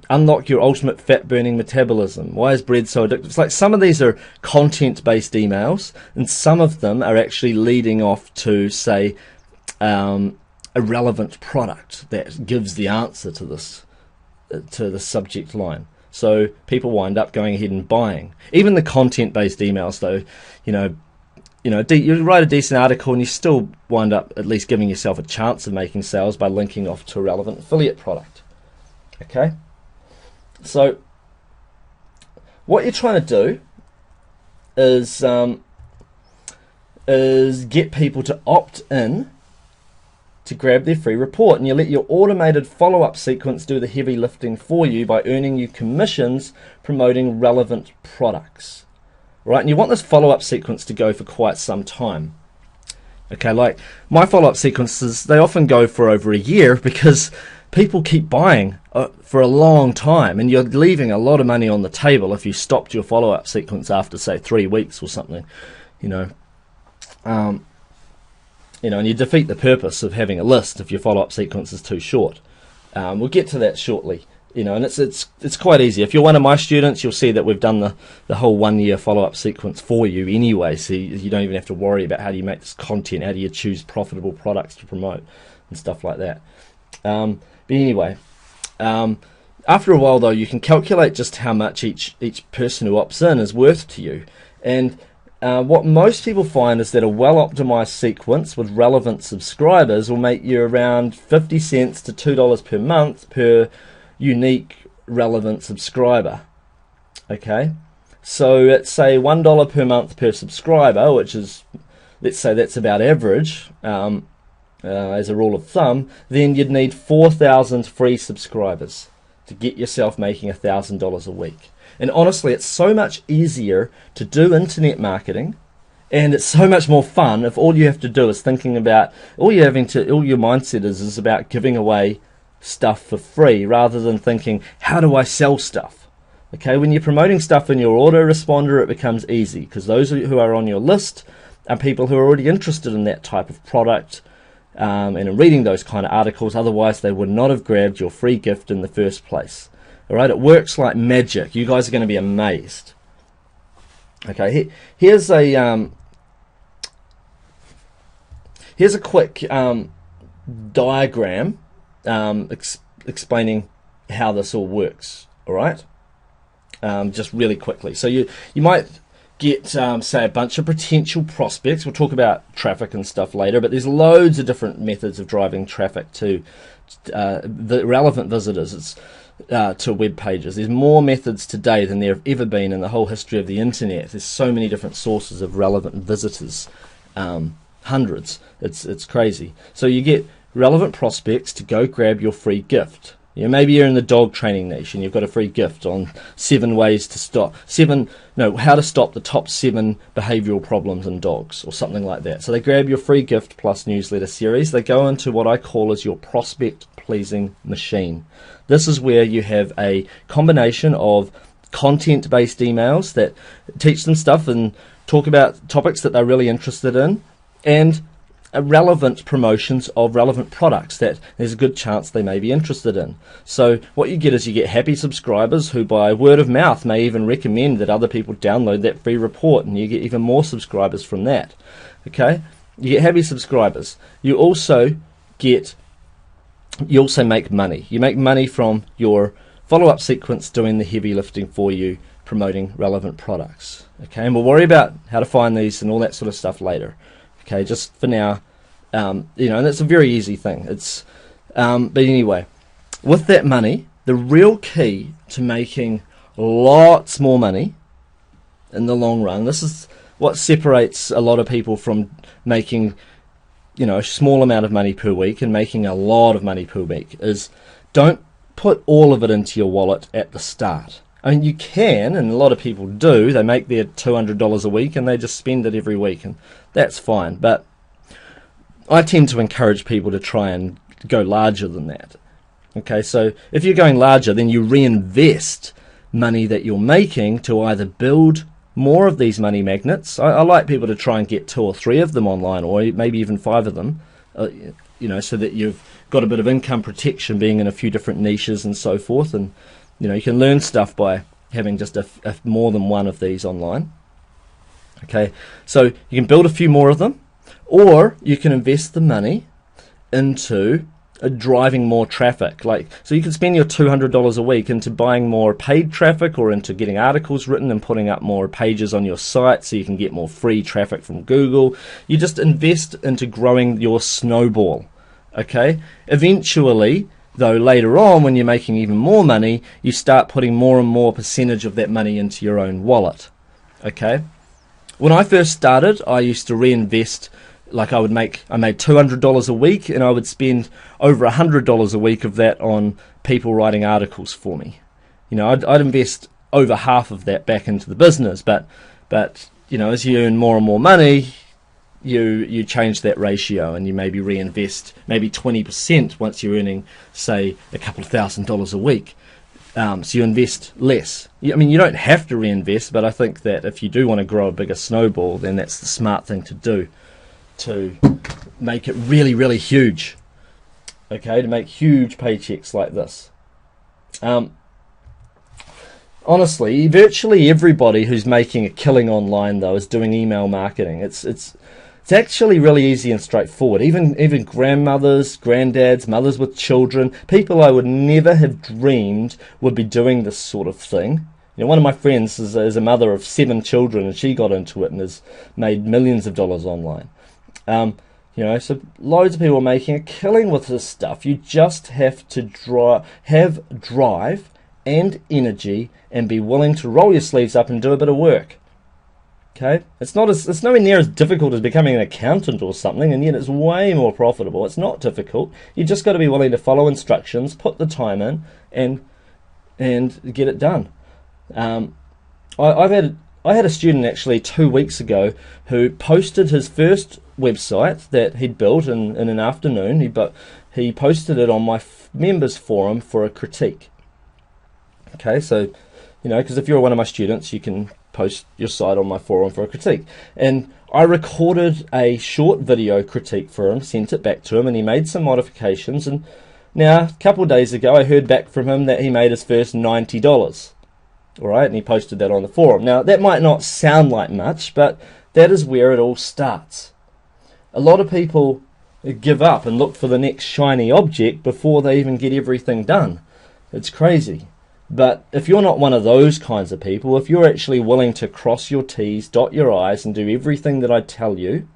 [SPEAKER 1] Unlock your ultimate fat-burning metabolism. Why is bread so addictive? It's like some of these are content-based emails, and some of them are actually leading off to, say, a relevant product that gives the answer to this, to the subject line. So people wind up going ahead and buying. Even the content-based emails, though, you write a decent article and you still wind up at least giving yourself a chance of making sales by linking off to a relevant affiliate product. Okay? So what you're trying to do is get people to opt in to grab their free report, and you let your automated follow-up sequence do the heavy lifting for you by earning you commissions promoting relevant products. Right, and you want this follow-up sequence to go for quite some time. Okay, like my follow-up sequences, they often go for over a year because people keep buying for a long time, and you're leaving a lot of money on the table if you stopped your follow-up sequence after, say, 3 weeks or something, and you defeat the purpose of having a list if your follow-up sequence is too short. We'll get to that shortly. And it's quite easy. If you're one of my students, you'll see that we've done the whole 1 year follow-up sequence for you anyway, so you don't even have to worry about how do you make this content, how do you choose profitable products to promote and stuff like that. But anyway, after a while though, you can calculate just how much each person who opts in is worth to you. And what most people find is that a well-optimized sequence with relevant subscribers will make you around 50 cents to $2 per month per unique relevant subscriber. Okay, so it's say $1 per month per subscriber, which is, let's say that's about average as a rule of thumb. Then you'd need 4,000 free subscribers to get yourself making $1,000 a week. And honestly, it's so much easier to do internet marketing, and it's so much more fun if all you have to do is thinking about, all your mindset is about giving away stuff for free rather than thinking, how do I sell stuff? Okay, when you're promoting stuff in your autoresponder, it becomes easy because those who are on your list are people who are already interested in that type of product and in reading those kind of articles. Otherwise, they would not have grabbed your free gift in the first place. All right, it works like magic. You guys are going to be amazed. Okay, here's a quick diagram explaining how this all works. All right, just really quickly. So you might get say a bunch of potential prospects. We'll talk about traffic and stuff later, but there's loads of different methods of driving traffic to the relevant visitors. To web pages. There's more methods today than there have ever been in the whole history of the internet. There's so many different sources of relevant visitors, hundreds. It's crazy. So you get relevant prospects to go grab your free gift. Maybe you're in the dog training niche and you've got a free gift on how to stop the top 7 behavioral problems in dogs or something like that. So they grab your free gift plus newsletter series. They go into what I call as your prospect pleasing machine. This is where you have a combination of content-based emails that teach them stuff and talk about topics that they're really interested in, and relevant promotions of relevant products that there's a good chance they may be interested in. So what you get is you get happy subscribers who by word of mouth may even recommend that other people download that free report, and you get even more subscribers from that. Okay, you get happy subscribers. You also make money. You make money from your follow-up sequence doing the heavy lifting for you, promoting relevant products. Okay, and we'll worry about how to find these and all that sort of stuff later. Okay, just for now, and it's a very easy thing. But anyway, with that money, the real key to making lots more money in the long run, this is what separates a lot of people from making a small amount of money per week and making a lot of money per week is don't put all of it into your wallet at the start. I mean, you can, and a lot of people do. They make their $200 a week and they just spend it every week, and that's fine. But I tend to encourage people to try and go larger than that. Okay, so if you're going larger, then you reinvest money that you're making to either build more of these money magnets. I like people to try and get 2 or 3 of them online, or maybe even 5 of them, so that you've got a bit of income protection being in a few different niches and so forth. And you can learn stuff by having just a more than one of these online. Okay, so you can build a few more of them, or you can invest the money into driving more traffic. So you can spend your $200 a week into buying more paid traffic, or into getting articles written and putting up more pages on your site so you can get more free traffic from Google. You just invest into growing your snowball. Okay, eventually, though, later on, when you're making even more money, you start putting more and more percentage of that money into your own wallet. Okay, when I first started, I used to reinvest. I made $200 a week, and I would spend over $100 a week of that on people writing articles for me. I'd invest over half of that back into the business, but as you earn more and more money, you change that ratio, and you maybe reinvest maybe 20% once you're earning, say, a couple of $1,000s a week. So you invest less. You don't have to reinvest, but I think that if you do want to grow a bigger snowball, then that's the smart thing to do, to make it really, really huge. Okay, to make huge paychecks like this. Honestly, virtually everybody who's making a killing online, though, is doing email marketing. It's actually really easy and straightforward. Even grandmothers, granddads, mothers with children, people I would never have dreamed would be doing this sort of thing. One of my friends is a mother of 7 children, and she got into it and has made millions of dollars online. So loads of people are making a killing with this stuff. You just have to have drive and energy and be willing to roll your sleeves up and do a bit of work. Okay, it's nowhere near as difficult as becoming an accountant or something, and yet it's way more profitable. It's not difficult. You just got to be willing to follow instructions, put the time in, and get it done. I had a student actually 2 weeks ago who posted his first website that he'd built in an afternoon. He posted it on my members forum for a critique. Okay, so because if you're one of my students, you can post your site on my forum for a critique. And I recorded a short video critique for him, sent it back to him, and he made some modifications. And now, a couple of days ago, I heard back from him that he made his first $90. All right, and he posted that on the forum. Now, that might not sound like much, but that is where it all starts. A lot of people give up and look for the next shiny object before they even get everything done. It's crazy. But if you're not one of those kinds of people, if you're actually willing to cross your T's, dot your I's, and do everything that I tell you,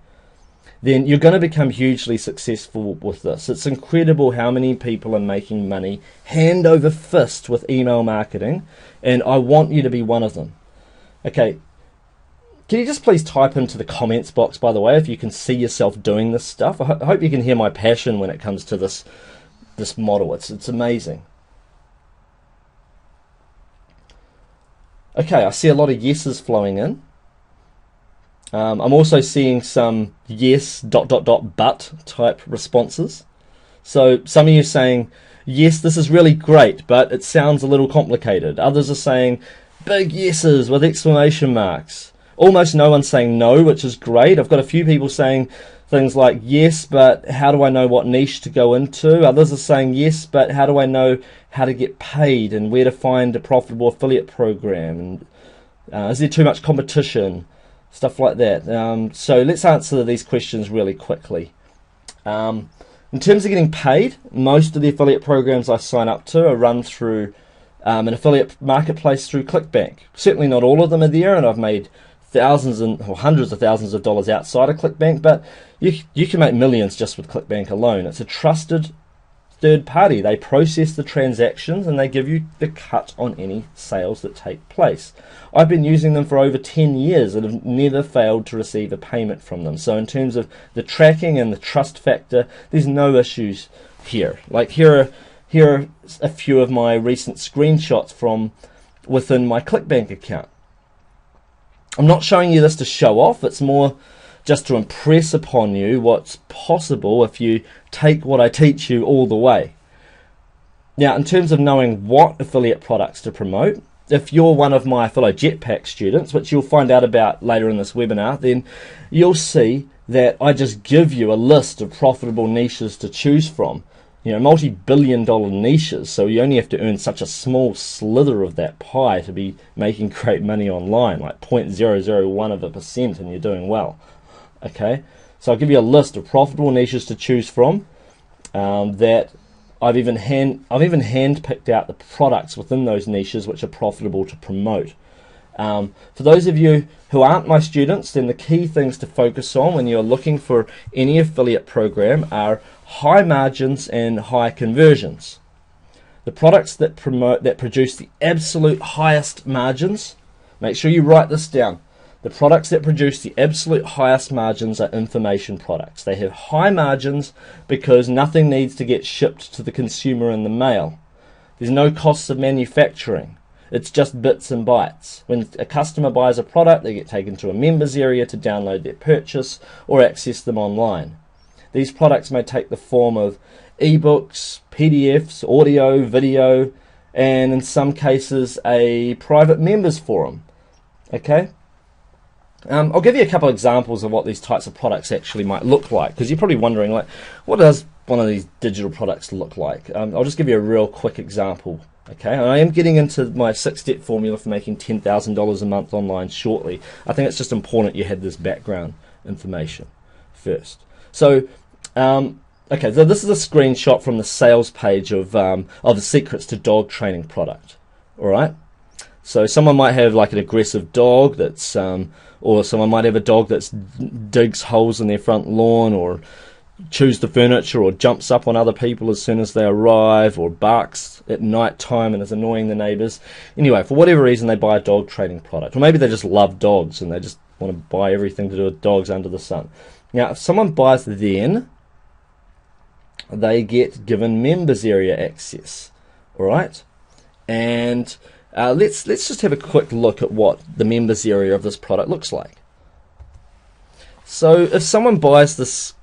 [SPEAKER 1] then you're going to become hugely successful with this. It's incredible how many people are making money hand over fist with email marketing, and I want you to be one of them. Okay, can you just please type into the comments box, by the way, if you can see yourself doing this stuff? I hope you can hear my passion when it comes to this model. It's amazing. Okay, I see a lot of yeses flowing in. I'm also seeing some yes ... but type responses. So some of you are saying, yes, this is really great, but it sounds a little complicated. Others are saying big yeses with exclamation marks. Almost no one's saying no, which is great. I've got a few people saying things like, yes, but how do I know what niche to go into? Others are saying, yes, but how do I know how to get paid and where to find a profitable affiliate program? And is there too much competition? Stuff like that. So let's answer these questions really quickly. In terms of getting paid, most of the affiliate programs I sign up to are run through an affiliate marketplace through ClickBank. Certainly not all of them are there, and I've made thousands or hundreds of thousands of dollars outside of ClickBank, but you can make millions just with ClickBank alone. It's a trusted third party. They process the transactions and they give you the cut on any sales that take place. I've been using them for over 10 years and have never failed to receive a payment from them. So in terms of the tracking and the trust factor, there's no issues here. Like here are a few of my recent screenshots from within my ClickBank account. I'm not showing you this to show off, it's more just to impress upon you what's possible if you take what I teach you all the way. Now, in terms of knowing what affiliate products to promote, if you're one of my affilo Jetpack students, which you'll find out about later in this webinar, then you'll see that I just give you a list of profitable niches to choose from. You know, multi-billion-dollar niches, so you only have to earn such a small slither of that pie to be making great money online, like 0.001%, and you're doing well. Okay, so I'll give you a list of profitable niches to choose from. That I've even hand-picked out the products within those niches which are profitable to promote. For those of you who aren't my students, then the key things to focus on when you're looking for any affiliate program are high margins and high conversions. The products that produce the absolute highest margins, make sure you write this down. The products that produce the absolute highest margins are information products. They have high margins because nothing needs to get shipped to the consumer in the mail. There's no costs of manufacturing. It's just bits and bytes. When a customer buys a product, they get taken to a members area to download their purchase or access them online. These products may take the form of ebooks, PDFs, audio, video, and in some cases a private members forum. Okay? I'll give you a couple of examples of what these types of products actually might look like, because you're probably wondering, like, what does one of these digital products look like? I'll just give you a real quick example. Okay, and I am getting into my 6-step formula for making $10,000 a month online shortly. I think it's just important you had this background information first. So, okay, so this is a screenshot from the sales page of the Secrets to Dog Training product. All right. So someone might have like an aggressive dog that's, or someone might have a dog that digs holes in their front lawn, or chews the furniture, or jumps up on other people as soon as they arrive, or barks at night time and is annoying the neighbours. Anyway, for whatever reason they buy a dog training product, or maybe they just love dogs and they just want to buy everything to do with dogs under the sun. Now, if someone buys, then they get given members area access. All right, and let's just have a quick look at what the members area of this product looks like. So if someone buys this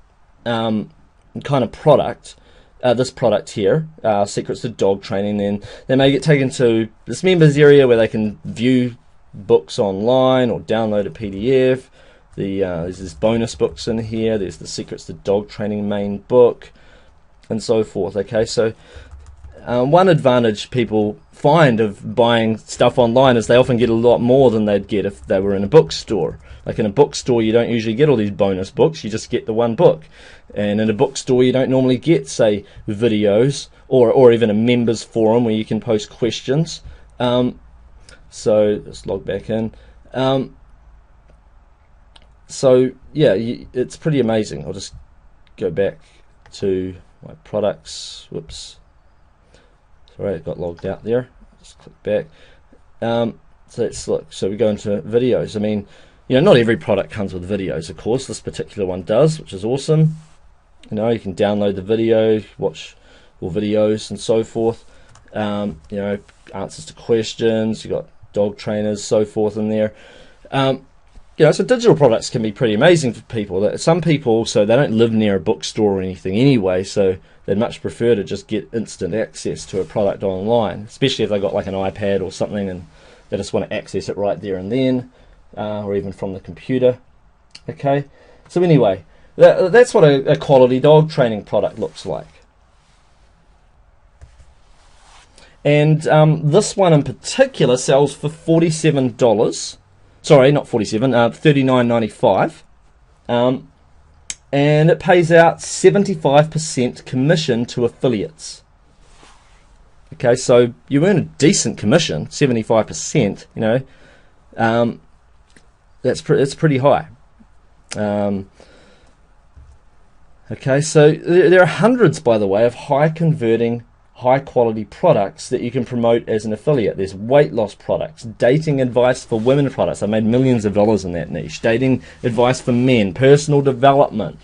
[SPEAKER 1] kind of product, this product here, Secrets to Dog Training, then they may get taken to this members area where they can view books online or download a PDF. There's bonus books in here. There's the Secrets to Dog Training main book, and so forth. Okay, so one advantage people find of buying stuff online is they often get a lot more than they'd get if they were in a bookstore. Like in a bookstore, you don't usually get all these bonus books, you just get the one book. And in a bookstore, you don't normally get, say, videos or even a members forum where you can post questions. So let's log back in. So yeah, it's pretty amazing. I'll just go back to my products. Whoops. Sorry, I got logged out there. Just click back. So let's look. So we go into videos. I mean, you know, not every product comes with videos, of course. This particular one does, which is awesome. You know, you can download the video, watch all videos and so forth. You know, answers to questions. You got dog trainers, so forth in there. You know, so digital products can be pretty amazing for people. Some people also, they don't live near a bookstore or anything anyway, so they'd much prefer to just get instant access to a product online, especially if they've got like an iPad or something and they just want to access it right there and then, or even from the computer. Okay, so anyway, that's what a quality dog training product looks like. And this one in particular sells for $47. Sorry, not 47, $39.95, and it pays out 75% commission to affiliates. Okay, so you earn a decent commission, 75%. You know, it's pretty high. Okay, so there are hundreds, by the way, of high converting, high quality products that you can promote as an affiliate. There's weight loss products, dating advice for women products. I made millions of dollars in that niche. Dating advice for men, personal development,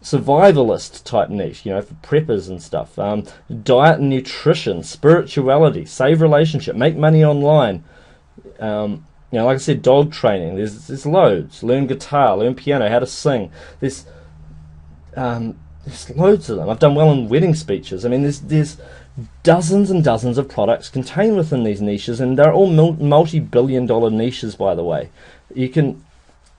[SPEAKER 1] survivalist type niche, you know, for preppers and stuff. Diet and nutrition, spirituality, save relationship, make money online. You know, like I said, dog training. There's loads. Learn guitar, learn piano, how to sing. There's loads of them. I've done well in wedding speeches. I mean, there's dozens and dozens of products contained within these niches, and they're all multi-billion-dollar niches, by the way.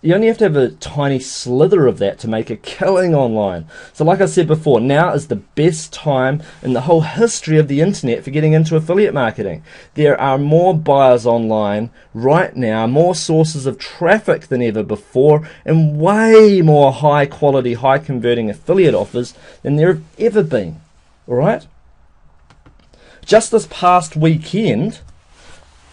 [SPEAKER 1] You only have to have a tiny slither of that to make a killing online. So like I said before, now is the best time in the whole history of the internet for getting into affiliate marketing. There are more buyers online right now, more sources of traffic than ever before, and way more high quality, high converting affiliate offers than there have ever been. Alright? Just this past weekend,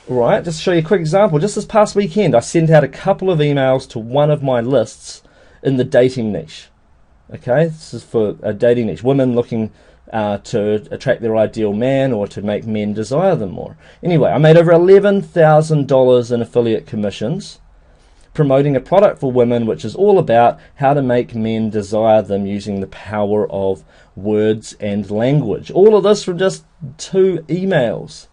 [SPEAKER 1] right, just to show you a quick example, just this past weekend I sent out a couple of emails to one of my lists in the dating niche. Okay, this is for a dating niche, women looking to attract their ideal man or to make men desire them more. Anyway, I made over $11,000 in affiliate commissions promoting a product for women which is all about how to make men desire them using the power of words and language. All of this from just 2 emails.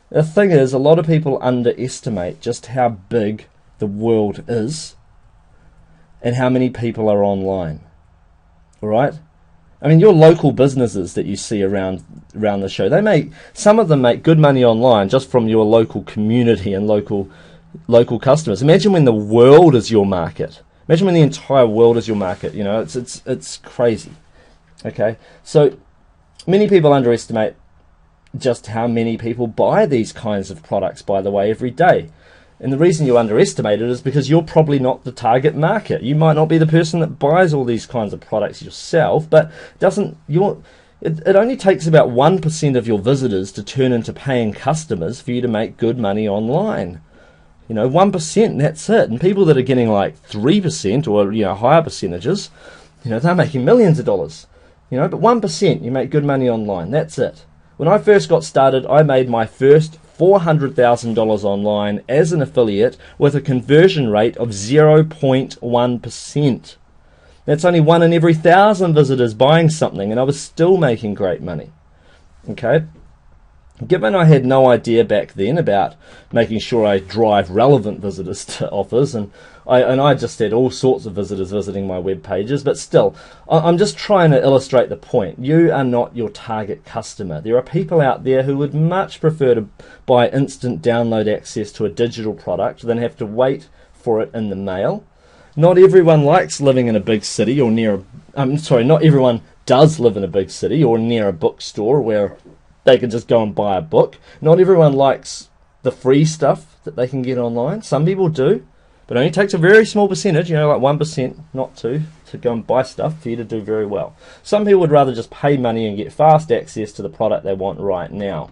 [SPEAKER 1] The thing is, a lot of people underestimate just how big the world is and how many people are online. Alright? I mean, your local businesses that you see around the show, some of them make good money online just from your local community and local customers. Imagine when the world is your market. Imagine when the entire world is your market. You know, it's crazy. Okay? So many people underestimate just how many people buy these kinds of products, by the way, every day. And the reason you underestimate it is because you're probably not the target market. You might not be the person that buys all these kinds of products yourself, but it only takes about 1% of your visitors to turn into paying customers for you to make good money online. You know, 1%, that's it. And people that are getting like 3% or, you know, higher percentages, you know, they're making millions of dollars. You know, but 1%, you make good money online. That's it. When I first got started, I made my first $400,000 online as an affiliate with a conversion rate of 0.1%. That's only 1 in every 1,000 visitors buying something, and I was still making great money. Okay? Given I had no idea back then about making sure I drive relevant visitors to offers, and I just had all sorts of visitors visiting my web pages, but still, I'm just trying to illustrate the point. You are not your target customer. There are people out there who would much prefer to buy instant download access to a digital product than have to wait for it in the mail. Not everyone likes living in a big city or not everyone does live in a big city or near a bookstore where they can just go and buy a book. Not everyone likes the free stuff that they can get online. Some people do, but it only takes a very small percentage, you know, like 1% not to go and buy stuff for you to do very well. Some people would rather just pay money and get fast access to the product they want right now.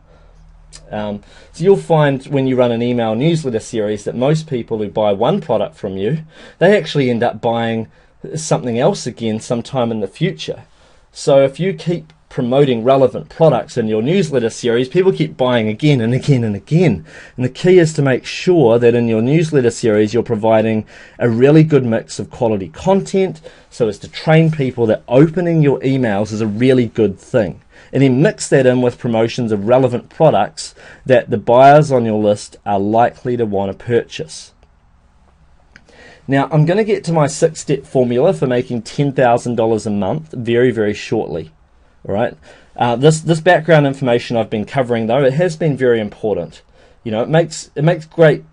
[SPEAKER 1] So you'll find when you run an email newsletter series that most people who buy one product from you, they actually end up buying something else again sometime in the future. So if you keep promoting relevant products in your newsletter series, people keep buying again and again and again. And the key is to make sure that in your newsletter series you're providing a really good mix of quality content so as to train people that opening your emails is a really good thing. And then mix that in with promotions of relevant products that the buyers on your list are likely to want to purchase. Now, I'm going to get to my 6-step formula for making $10,000 a month very, very shortly. All right. This background information I've been covering, though, it has been very important. You know, it makes great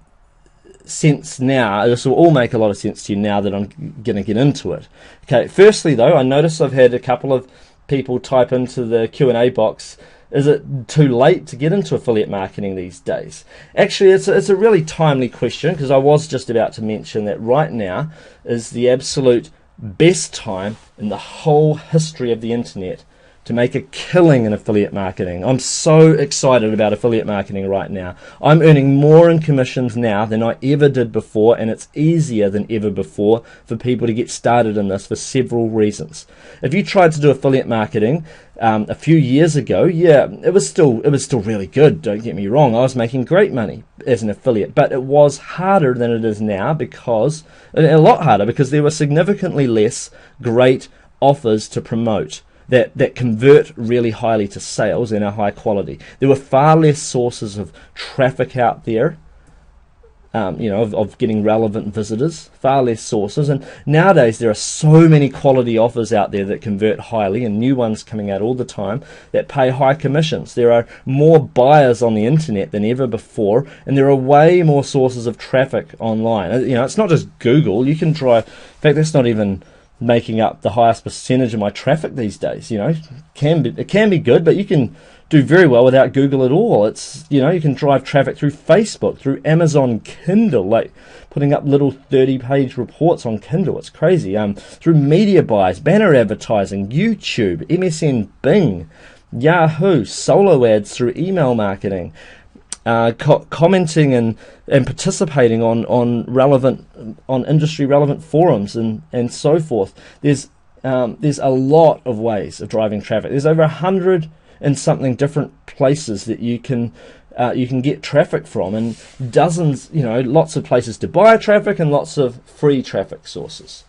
[SPEAKER 1] sense now. This will all make a lot of sense to you now that I'm going to get into it. Okay. Firstly, though, I notice I've had a couple of people type into the Q&A box, is it too late to get into affiliate marketing these days? Actually, it's a really timely question, because I was just about to mention that right now is the absolute best time in the whole history of the internet to make a killing in affiliate marketing. I'm so excited about affiliate marketing right now. I'm earning more in commissions now than I ever did before, and it's easier than ever before for people to get started in this for several reasons. If you tried to do affiliate marketing a few years ago, yeah, it was still really good, don't get me wrong. I was making great money as an affiliate, but it was harder than it is now, because a lot harder, because there were significantly less great offers to promote that convert really highly to sales and are high quality. There were far less sources of traffic out there, of getting relevant visitors, far less sources. And nowadays there are so many quality offers out there that convert highly, and new ones coming out all the time that pay high commissions. There are more buyers on the internet than ever before, and there are way more sources of traffic online. It's not just Google. You can try, in fact, that's not even making up the highest percentage of my traffic these days. It can be good, but you can do very well without Google at all. It's you can drive traffic through Facebook, through Amazon Kindle, like putting up little 30-page reports on Kindle. It's crazy. Through media buys, banner advertising, YouTube, MSN, Bing, Yahoo, solo ads, through email marketing, commenting and participating on industry relevant forums and so forth. There's a lot of ways of driving traffic. There's over 100 and something different places that you can get traffic from, and dozens, lots of places to buy traffic and lots of free traffic sources.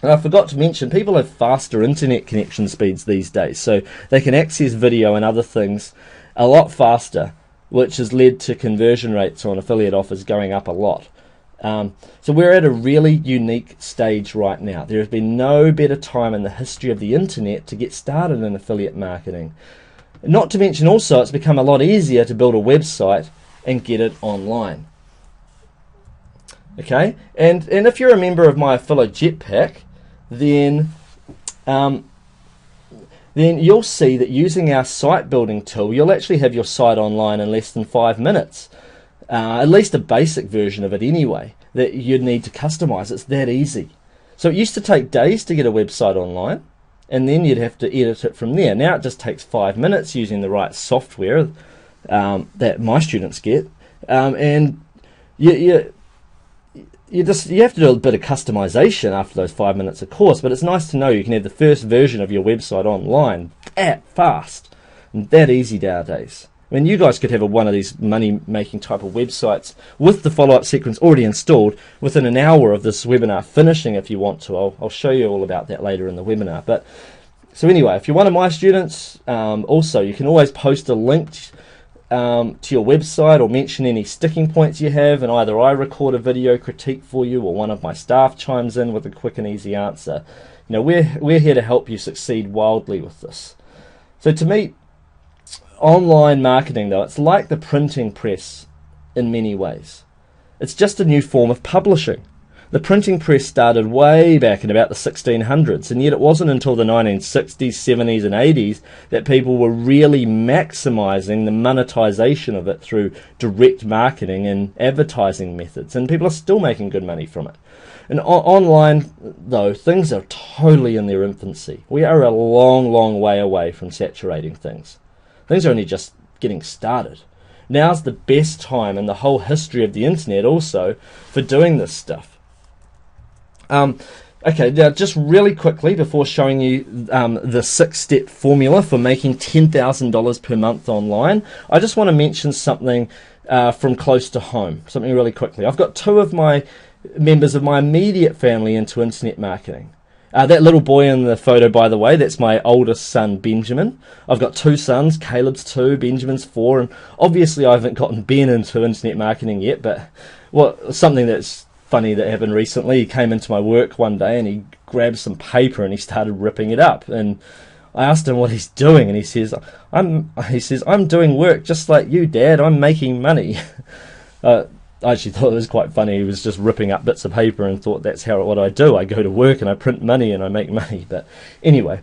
[SPEAKER 1] And I forgot to mention, people have faster internet connection speeds these days, so they can access video and other things a lot faster, which has led to conversion rates on affiliate offers going up a lot. So we're at a really unique stage right now. There has been no better time in the history of the internet to get started in affiliate marketing. Not to mention also, it's become a lot easier to build a website and get it online. Okay, and if you're a member of my affilo Jetpack, then you'll see that using our site building tool, you'll actually have your site online in less than 5 minutes. At least a basic version of it anyway, that you'd need to customize. It's that easy. So it used to take days to get a website online, and then you'd have to edit it from there. Now it just takes 5 minutes using the right software that my students get, and you have to do a bit of customization after those 5 minutes, of course, but it's nice to know you can have the first version of your website online that fast and that easy nowadays. I mean, you guys could have one of these money-making type of websites with the follow-up sequence already installed within an hour of this webinar finishing if you want to. I'll show you all about that later in the webinar. But so anyway, if you're one of my students, also you can always post a link to your website or mention any sticking points you have, and either I record a video critique for you or one of my staff chimes in with a quick and easy answer. We're here to help you succeed wildly with this. So to me, online marketing, though, it's like the printing press in many ways. It's just a new form of publishing. The printing press started way back in about the 1600s, and yet it wasn't until the 1960s, 70s and 80s that people were really maximizing the monetization of it through direct marketing and advertising methods, and people are still making good money from it. And online, though, things are totally in their infancy. We are a long, long way away from saturating things. Things are only just getting started. Now's the best time in the whole history of the internet also for doing this stuff. Okay, now just really quickly before showing you the 6-step formula for making $10,000 per month online, I just want to mention something from close to home, something really quickly. I've got 2 of my members of my immediate family into internet marketing. That little boy in the photo, by the way, that's my oldest son, Benjamin. I've got 2 sons, Caleb's 2, Benjamin's 4, and obviously I haven't gotten Ben into internet marketing yet, but something that's funny that happened recently, he came into my work one day and he grabbed some paper and he started ripping it up, and I asked him what he's doing, and he says, I'm doing work just like you, Dad, I'm making money. I actually thought it was quite funny. He was just ripping up bits of paper and thought that's what I do. I go to work and I print money and I make money. But anyway,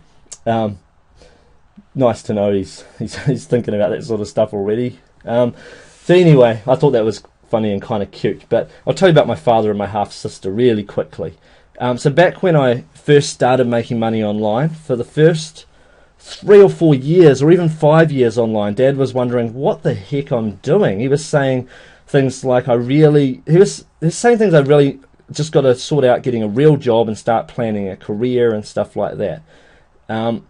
[SPEAKER 1] nice to know he's thinking about that sort of stuff already. So anyway, I thought that was funny and kind of cute. But I'll tell you about my father and my half-sister really quickly. So back when I first started making money online, for the first 3 or 4 years or even 5 years online, Dad was wondering what the heck I'm doing. He was saying things like he was saying things I really just got to sort out getting a real job and start planning a career and stuff like that. But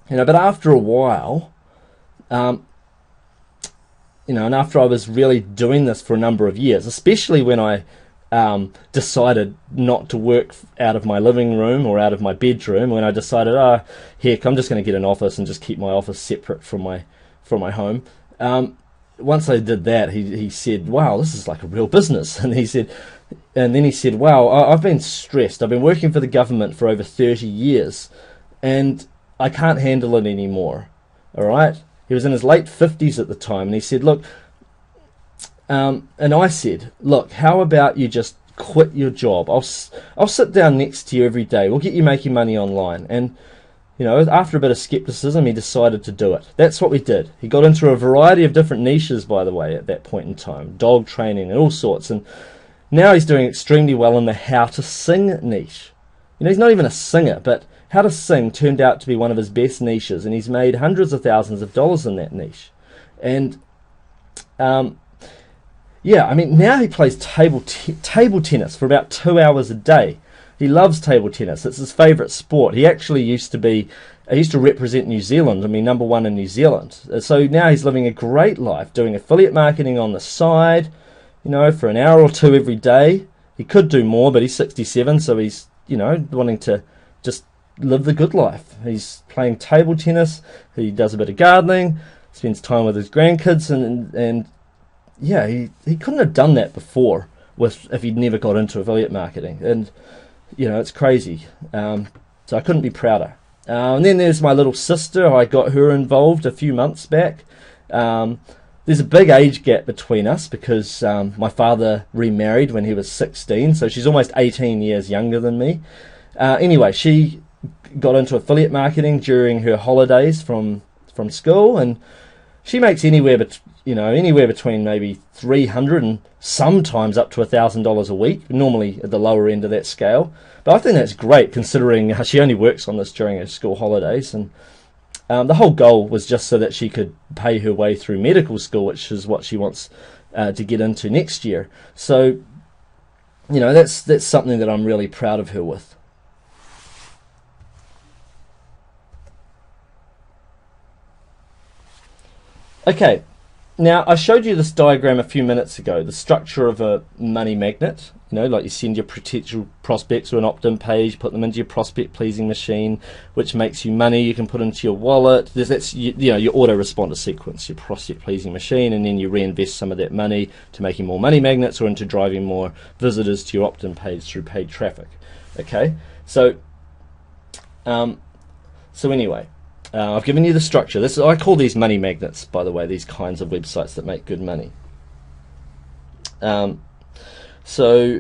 [SPEAKER 1] after a while, and after I was really doing this for a number of years, especially when I decided not to work out of my living room or out of my bedroom, when I decided, heck, I'm just going to get an office and just keep my office separate from my home. Once I did that, he said, wow, this is like a real business. And then he said, wow, I've been stressed. I've been working for the government for over 30 years and I can't handle it anymore. All right. He was in his late 50s at the time, and he said, look, and I said, look, how about you just quit your job? I'll sit down next to you every day. We'll get you making money online. And, after a bit of skepticism, he decided to do it. That's what we did. He got into a variety of different niches, by the way, at that point in time, dog training and all sorts. And now he's doing extremely well in the how to sing niche. He's not even a singer, but how to sing turned out to be one of his best niches, and he's made hundreds of thousands of dollars in that niche. And now he plays table tennis for about 2 hours a day. He loves table tennis. It's his favourite sport. He actually used to represent New Zealand, number one in New Zealand. So now he's living a great life, doing affiliate marketing on the side, for an hour or two every day. He could do more, but he's 67, so he's, wanting to just live the good life. He's playing table tennis, he does a bit of gardening, spends time with his grandkids, and he couldn't have done that before if he'd never got into affiliate marketing. And it's crazy. So I couldn't be prouder. And then there's my little sister. I got her involved a few months back. There's a big age gap between us because my father remarried when he was 16, so she's almost 18 years younger than me. Anyway, she got into affiliate marketing during her holidays from school, and she makes anywhere between maybe $300 and sometimes up to $1,000 a week, normally at the lower end of that scale. But I think that's great considering she only works on this during her school holidays, and the whole goal was just so that she could pay her way through medical school, which is what she wants to get into next year. So that's something that I'm really proud of her with. Okay, now I showed you this diagram a few minutes ago, the structure of a money magnet. Like you send your potential prospects to an opt-in page, put them into your prospect pleasing machine, which makes you money you can put into your wallet. That's your autoresponder sequence, your prospect pleasing machine, and then you reinvest some of that money to making more money magnets or into driving more visitors to your opt-in page through paid traffic. Okay, so anyway. I've given you the structure. I call these money magnets, by the way, these kinds of websites that make good money. So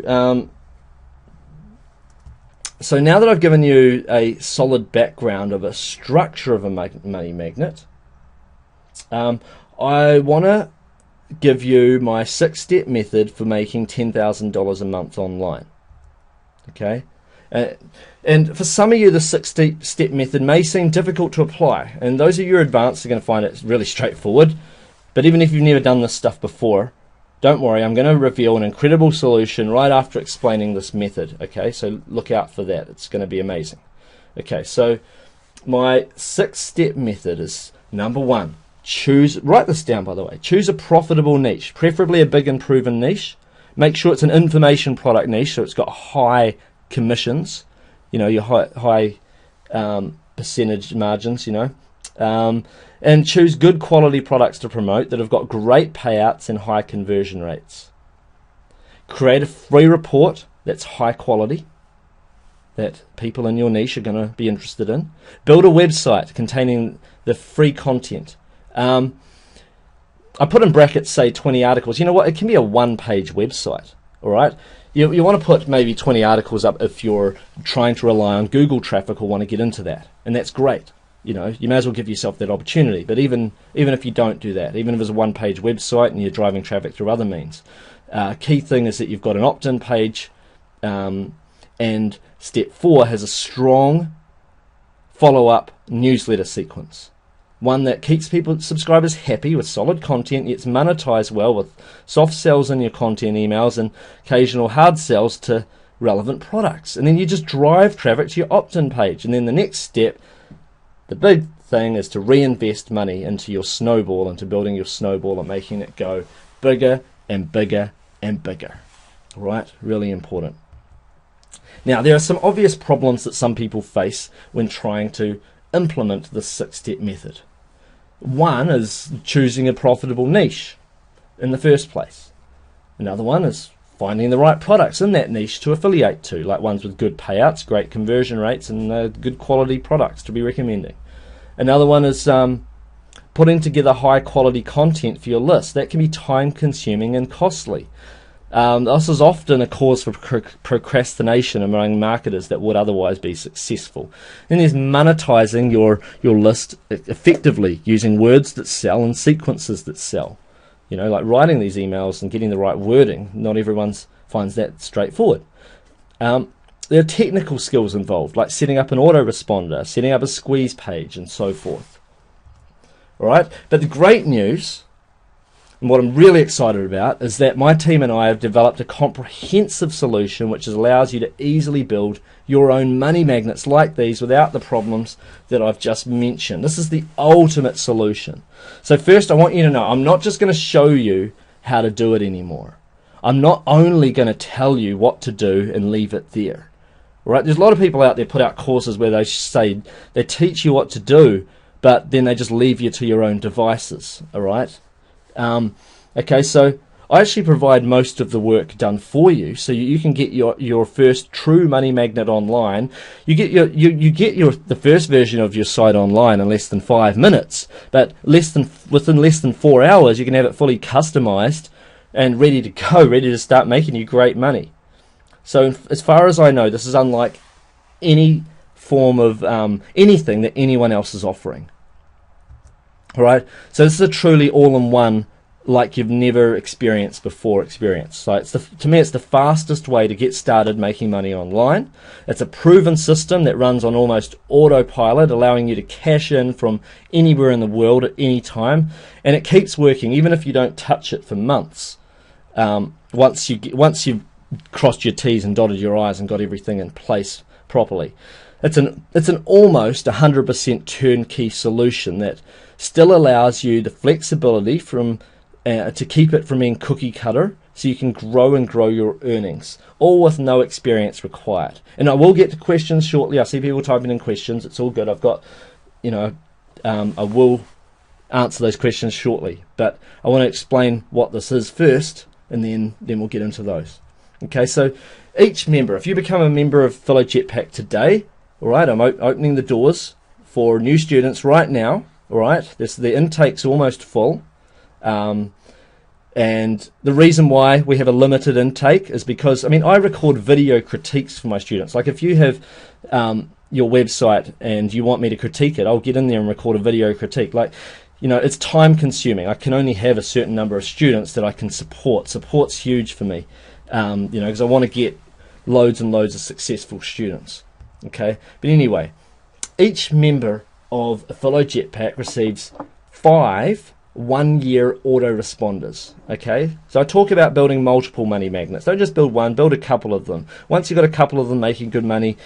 [SPEAKER 1] now that I've given you a solid background of a structure of a money magnet, I want to give you my 6-step method for making $10,000 a month online. Okay? And for some of you, the 6-step method may seem difficult to apply. And those of you who are advanced are going to find it really straightforward. But even if you've never done this stuff before, don't worry, I'm going to reveal an incredible solution right after explaining this method. Okay, so look out for that. It's going to be amazing. Okay, so my 6-step method is number 1. Write this down, by the way. Choose a profitable niche, preferably a big and proven niche. Make sure it's an information product niche, so it's got high commissions, your high percentage margins, and choose good quality products to promote that have got great payouts and high conversion rates. Create a free report that's high quality that people in your niche are going to be interested in. Build a website containing the free content. I put in brackets, say 20 articles. You know what? It can be a 1-page website. All right. You want to put maybe 20 articles up if you're trying to rely on Google traffic or want to get into that, and that's great. You may as well give yourself that opportunity. But even if you don't do that, even if it's a 1-page website and you're driving traffic through other means, key thing is that you've got an opt-in page, and step 4 has a strong follow-up newsletter sequence. One that keeps subscribers happy with solid content, yet it's monetized well with soft sells in your content emails and occasional hard sells to relevant products. And then you just drive traffic to your opt-in page. And then the next step, the big thing, is to reinvest money into your snowball, into building your snowball and making it go bigger and bigger and bigger. Right? Really important. Now, there are some obvious problems that some people face when trying to implement this 6-step method. One is choosing a profitable niche in the first place. Another one is finding the right products in that niche to affiliate to, like ones with good payouts, great conversion rates, and good quality products to be recommending. Another one is putting together high quality content for your list. That can be time consuming and costly. This is often a cause for procrastination among marketers that would otherwise be successful. Then there's monetizing your list effectively using words that sell and sequences that sell. You know, like writing these emails and getting the right wording. Not everyone finds that straightforward. There are technical skills involved, like setting up an autoresponder, setting up a squeeze page, and so forth. All right, but the great news, and what I'm really excited about, is that my team and I have developed a comprehensive solution which allows you to easily build your own money magnets like these without the problems that I've just mentioned. This is the ultimate solution. So first, I want you to know, I'm not just going to show you how to do it anymore. I'm not only going to tell you what to do and leave it there. Right? There's a lot of people out there put out courses where they say they teach you what to do, but then they just leave you to your own devices. All right? Okay, so I actually provide most of the work done for you, so you can get your first true money magnet online. You get the first version of your site online in less than 5 minutes, but within less than 4 hours you can have it fully customized and ready to go, ready to start making you great money. So as far as I know, this is unlike any form of anything that anyone else is offering. All right, so this is a truly all-in-one, like you've never experienced before. So to me, it's the fastest way to get started making money online. It's a proven system that runs on almost autopilot, allowing you to cash in from anywhere in the world at any time, and it keeps working even if you don't touch it for months. Once you've crossed your T's and dotted your I's and got everything in place properly. It's an almost 100% turnkey solution that still allows you the flexibility to keep it from being cookie cutter, so you can grow your earnings, all with no experience required. And I will get to questions shortly. I see people typing in questions. It's all good. I've got, I will answer those questions shortly. But I want to explain what this is first, and then we'll get into those. Okay, so each member, if you become a member of Affilo Jetpack today, all right, I'm opening the doors for new students right now. All right, the intake's almost full. And the reason why we have a limited intake is because, I record video critiques for my students. Like if you have your website and you want me to critique it, I'll get in there and record a video critique. Like, it's time consuming. I can only have a certain number of students that I can support. Support's huge for me, because I want to get loads and loads of successful students. Okay, but anyway, each member of Affilo Jetpack receives 5 one-year autoresponders. Okay, so I talk about building multiple money magnets. Don't just build one, build a couple of them. Once you've got a couple of them making good money,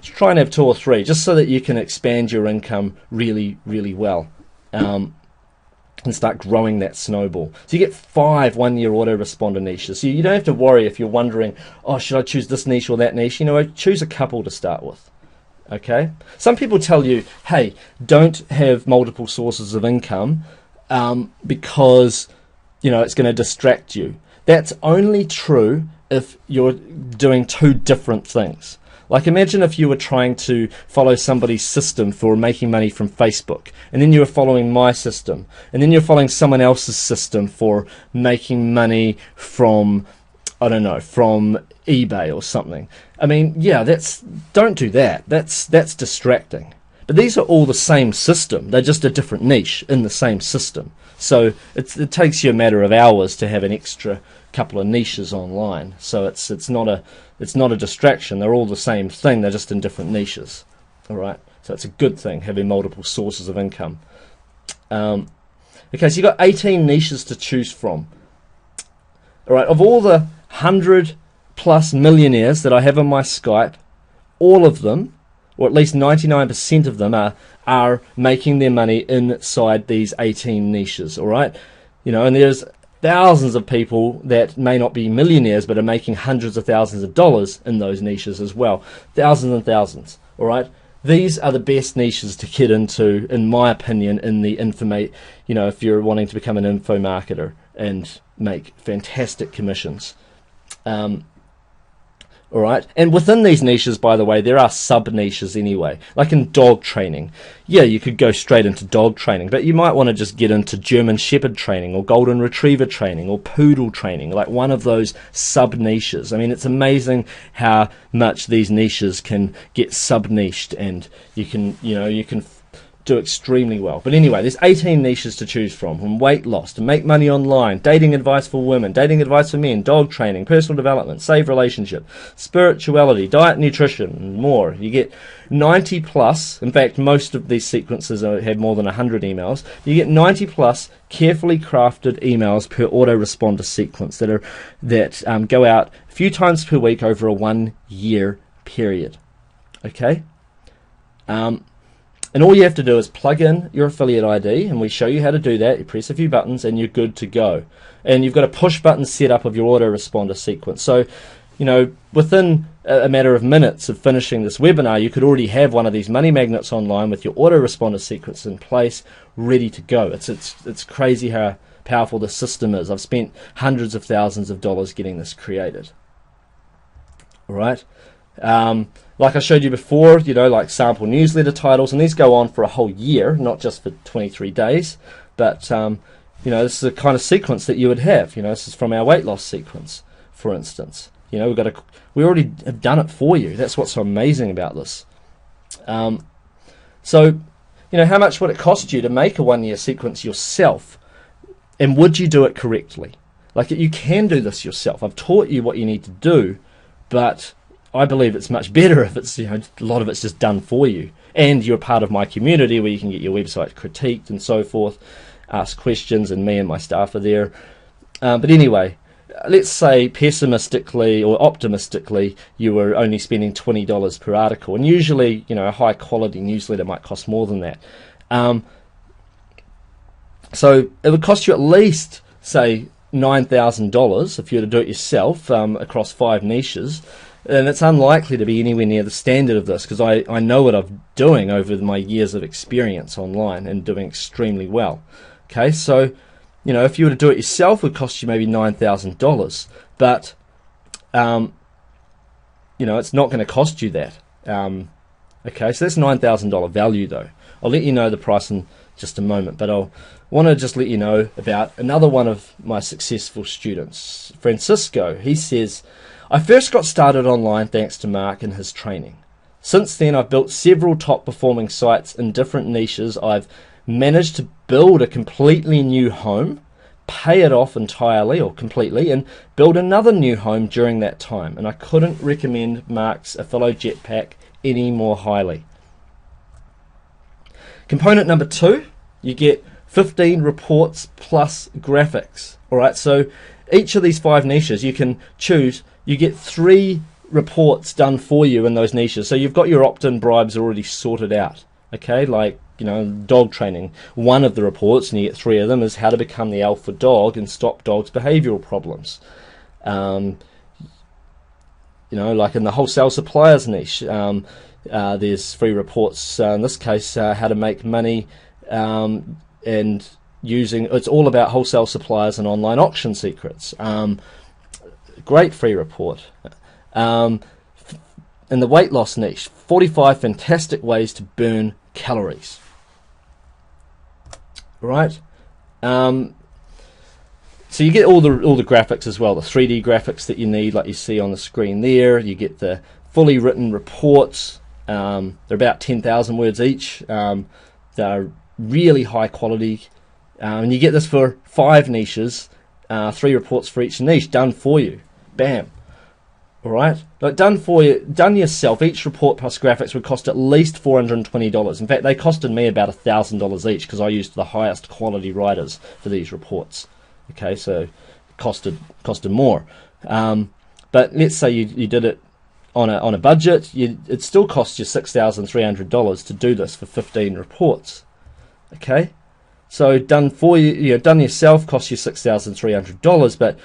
[SPEAKER 1] try and have 2 or 3, just so that you can expand your income really, really well, and start growing that snowball. So you get 5 one-year autoresponder niches. So you don't have to worry if you're wondering, oh, should I choose this niche or that niche? Choose a couple to start with. Okay, some people tell you, hey, don't have multiple sources of income because it's going to distract you. That's only true if you're doing 2 different things. Like imagine if you were trying to follow somebody's system for making money from Facebook, and then you were following my system, and then you're following someone else's system for making money from, from eBay or something. Don't do that. That's distracting. But these are all the same system. They're just a different niche in the same system. So it takes you a matter of hours to have an extra couple of niches online. So it's not a distraction. They're all the same thing. They're just in different niches. All right. So it's a good thing, having multiple sources of income. Okay, so you've got 18 niches to choose from. All right, of all the 100 plus millionaires that I have on my Skype, all of them, or at least 99% of them, are making their money inside these 18 niches. All right, and there's thousands of people that may not be millionaires but are making hundreds of thousands of dollars in those niches as well. Thousands and thousands. All right. These are the best niches to get into, in my opinion, in the if you're wanting to become an info marketer and make fantastic commissions. All right, and within these niches, by the way, there are sub-niches anyway. Like in dog training, yeah, you could go straight into dog training, but you might want to just get into German Shepherd training or Golden Retriever training or Poodle training, like one of those sub-niches. I mean, it's amazing how much these niches can get sub-niched, and you can do extremely well. But anyway, there's 18 niches to choose from weight loss, to make money online, dating advice for women, dating advice for men, dog training, personal development, save relationship, spirituality, diet, nutrition, and more. You get 90 plus, in fact, most of these sequences have more than 100 emails. You get 90 plus carefully crafted emails per autoresponder sequence that go out a few times per week over a 1 year period. Okay? And all you have to do is plug in your affiliate ID, and we show you how to do that. You press a few buttons and you're good to go. And you've got a push button set up of your autoresponder sequence. So, within a matter of minutes of finishing this webinar, you could already have one of these money magnets online with your autoresponder sequence in place, ready to go. It's crazy how powerful this system is. I've spent hundreds of thousands of dollars getting this created. All right. Like I showed you before, like sample newsletter titles, and these go on for a whole year, not just for 23 days, but this is the kind of sequence that you would have. This is from our weight loss sequence, for instance. We already have done it for you. That's what's so amazing about this. So how much would it cost you to make a 1 year sequence yourself, and would you do it correctly? Like, you can do this yourself. I've taught you what you need to do, but I believe it's much better if it's, a lot of it's just done for you, and you're part of my community where you can get your website critiqued and so forth, ask questions, and me and my staff are there. But anyway, let's say pessimistically or optimistically you were only spending $20 per article, and usually, a high quality newsletter might cost more than that. So it would cost you at least, say, $9,000 if you were to do it yourself across 5 niches. And it's unlikely to be anywhere near the standard of this, because I know what I'm doing over my years of experience online and doing extremely well. Okay, so if you were to do it yourself, it would cost you maybe $9,000, but it's not going to cost you that. Okay, so that's $9,000 value though. I'll let you know the price in just a moment, but I'll want to just let you know about another one of my successful students, Francisco. He says, I first got started online thanks to Mark and his training. Since then, I've built several top performing sites in different niches. I've managed to build a completely new home, pay it off entirely or completely, and build another new home during that time. And I couldn't recommend Mark's Affilo Jetpack any more highly. Component number 2, you get 15 reports plus graphics. All right, so each of these 5 niches you can choose. You get 3 reports done for you in those niches. So you've got your opt-in bribes already sorted out. Okay, like, dog training. One of the reports, and you get 3 of them, is how to become the alpha dog and stop dogs' behavioural problems. Like in the wholesale suppliers niche, there's 3 reports. In this case, how to make money and using. It's all about wholesale suppliers and online auction secrets. Great free report. In the weight loss niche, 45 fantastic ways to burn calories. Right? So you get all the graphics as well, the 3D graphics that you need, like you see on the screen there. You get the fully written reports. They're about 10,000 words each. They're really high quality. And you get this for 5 niches, 3 reports for each niche done for you. Bam. All right, like done yourself. Each report plus graphics would cost at least $420. In fact, they costed me about $1,000 each because I used the highest quality writers for these reports. Okay, so it costed more. But let's say you did it on a budget. It still costs you $6,300 to do this for 15 reports. Okay, so done yourself costs you $6,300, but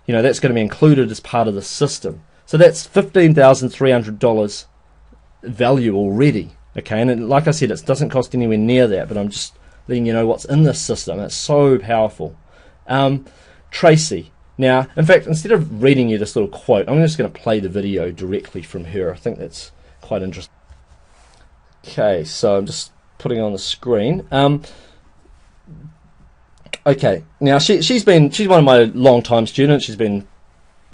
[SPEAKER 1] that's going to be included as part of the system. So that's $15,300 value already. Okay, and like I said, it doesn't cost anywhere near that, but I'm just letting you know what's in this system. It's so powerful. Tracy. Now, in fact, instead of reading you this little quote, I'm just going to play the video directly from her. I think that's quite interesting. Okay, so I'm just putting it on the screen. Okay, now she's one of my long-time students. She's been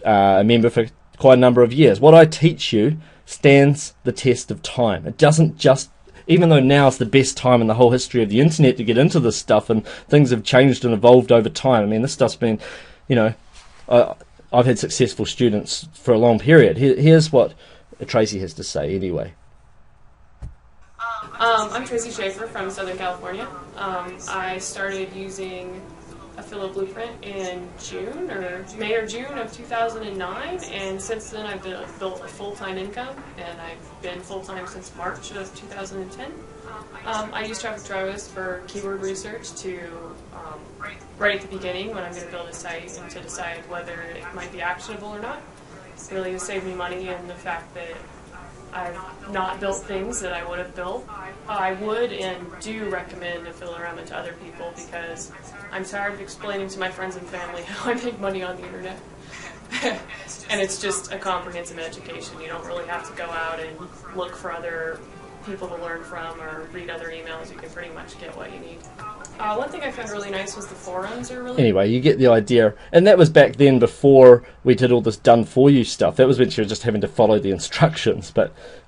[SPEAKER 1] a member for quite a number of years. What I teach you stands the test of time. It doesn't just, even though now is the best time in the whole history of the internet to get into this stuff, and things have changed and evolved over time. I mean, this stuff's been, I've had successful students for a long period. Here's what Tracy has to say anyway.
[SPEAKER 2] I'm Tracy Schaefer from Southern California. I started using Affilo Blueprint in May or June of 2009, and since then I've built a full-time income, and I've been full-time since March of 2010. I use Traffic Drivers for keyword research to right at the beginning when I'm going to build a site and to decide whether it might be actionable or not. It's really to save me money and the fact that I've not built things that I would have built. I would and do recommend Affilorama to other people because I'm tired of explaining to my friends and family how I make money on the internet. And it's just a comprehensive education. You don't really have to go out and look for other people to learn from or read other emails. You can pretty much get what you need. One thing I found really nice was the forums are really...
[SPEAKER 1] Anyway, you get the idea. And that was back then before we did all this done-for-you stuff. That was when she was just having to follow the instructions,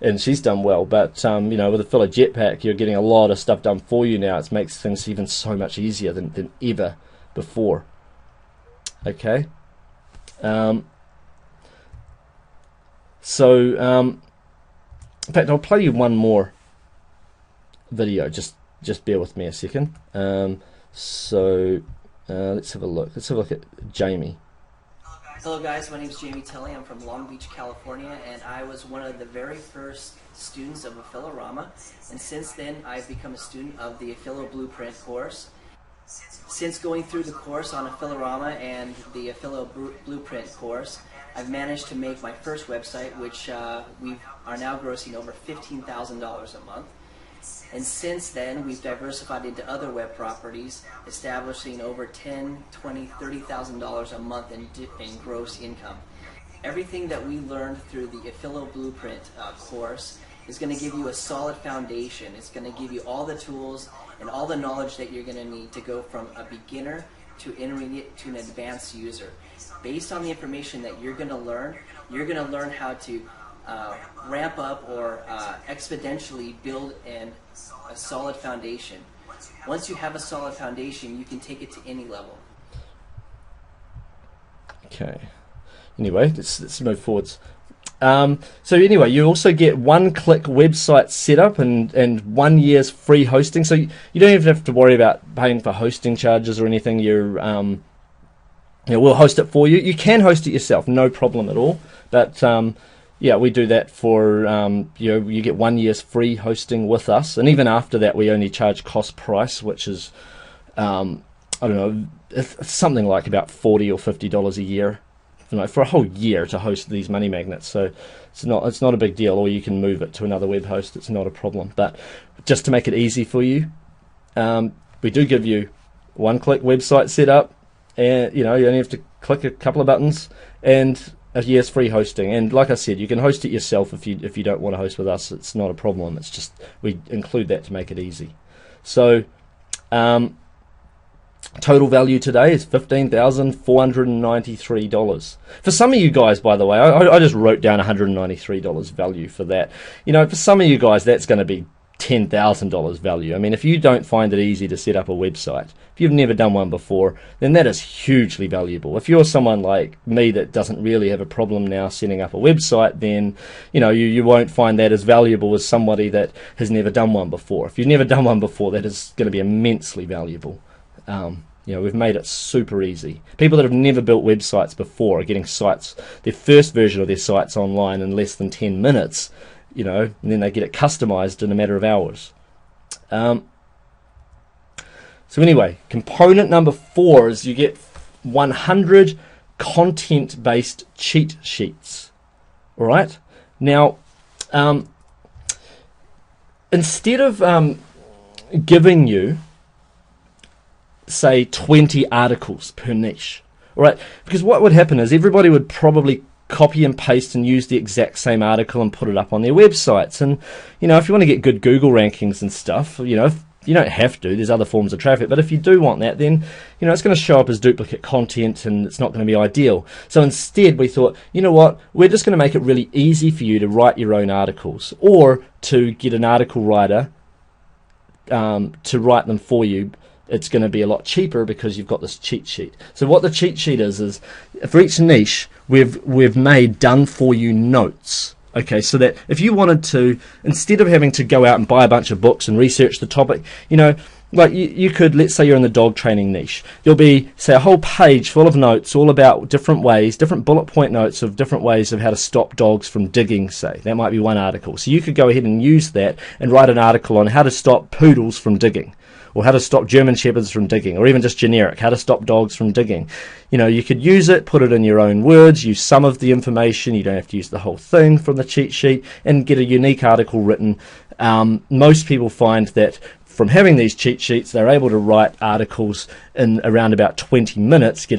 [SPEAKER 1] and she's done well. But, with Affilo Jetpack, you're getting a lot of stuff done for you now. It makes things even so much easier than ever before. Okay? In fact, I'll play you one more video. Just bear with me a second. Let's have a look. Let's have a look at Jamie.
[SPEAKER 3] Hello guys, my name is Jamie Tilley. I'm from Long Beach, California, and I was one of the very first students of Affilorama, and since then I've become a student of the Affilo Blueprint course. Since going through the course on Affilorama and the Affilo Blueprint course, I've managed to make my first website, which we are now grossing over $15,000 a month. And since then, we've diversified into other web properties, establishing over $10,000, $20,000, $30,000 a month in gross income. Everything that we learned through the Affilo Blueprint course is going to give you a solid foundation. It's going to give you all the tools and all the knowledge that you're going to need to go from a beginner to intermediate to an advanced user. Based on the information that you're going to learn how to ramp up or exponentially build a solid foundation. Once you have a solid foundation, you can take it to any level.
[SPEAKER 1] Okay. Anyway, let's move forwards. So anyway, you also get one-click website setup and 1 year's free hosting. So you don't even have to worry about paying for hosting charges or anything. We'll host it for you. You can host it yourself, no problem at all. But yeah, we do that for you get 1 year's free hosting with us, and even after that, we only charge cost price, which is I don't know, it's something like about $40 or $50 a year, for a whole year to host these money magnets. So it's not a big deal, or you can move it to another web host. It's not a problem. But just to make it easy for you, we do give you one-click website setup, and you only have to click a couple of buttons and a year's free hosting. And like I said, you can host it yourself if you don't want to host with us. It's not a problem. It's just we include that to make it easy. So total value today is $15,493. For some of you guys, by the way, I just wrote down $193 value for that. For some of you guys, that's going to be $10,000 value. I mean, if you don't find it easy to set up a website, if you've never done one before, then that is hugely valuable. If you're someone like me that doesn't really have a problem now setting up a website, then you won't find that as valuable as somebody that has never done one before. If you've never done one before, that is going to be immensely valuable. We've made it super easy. People that have never built websites before are getting their first version of their sites online in less than 10 minutes, and then they get it customized in a matter of hours. So anyway, component number 4 is you get 100 content-based cheat sheets. All right. Now, instead of giving you, say, 20 articles per niche, all right, because what would happen is everybody would probably copy and paste and use the exact same article and put it up on their websites. And if you want to get good Google rankings and stuff, you don't have to, there's other forms of traffic, but if you do want that, then it's going to show up as duplicate content and it's not going to be ideal. So instead we thought, we're just going to make it really easy for you to write your own articles, or to get an article writer to write them for you. It's going to be a lot cheaper because you've got this cheat sheet. So what the cheat sheet is for each niche, we've made done for you notes. Okay, so that if you wanted to, instead of having to go out and buy a bunch of books and research the topic, like you could, let's say you're in the dog training niche, there'll be, say, a whole page full of notes all about different ways, different bullet point notes of different ways of how to stop dogs from digging, say. That might be one article. So you could go ahead and use that and write an article on how to stop poodles from digging, or how to stop German Shepherds from digging, or even just generic, how to stop dogs from digging. You could use it, put it in your own words, use some of the information, you don't have to use the whole thing from the cheat sheet, and get a unique article written. Most people find that from having these cheat sheets, they're able to write articles in around about 20 minutes, get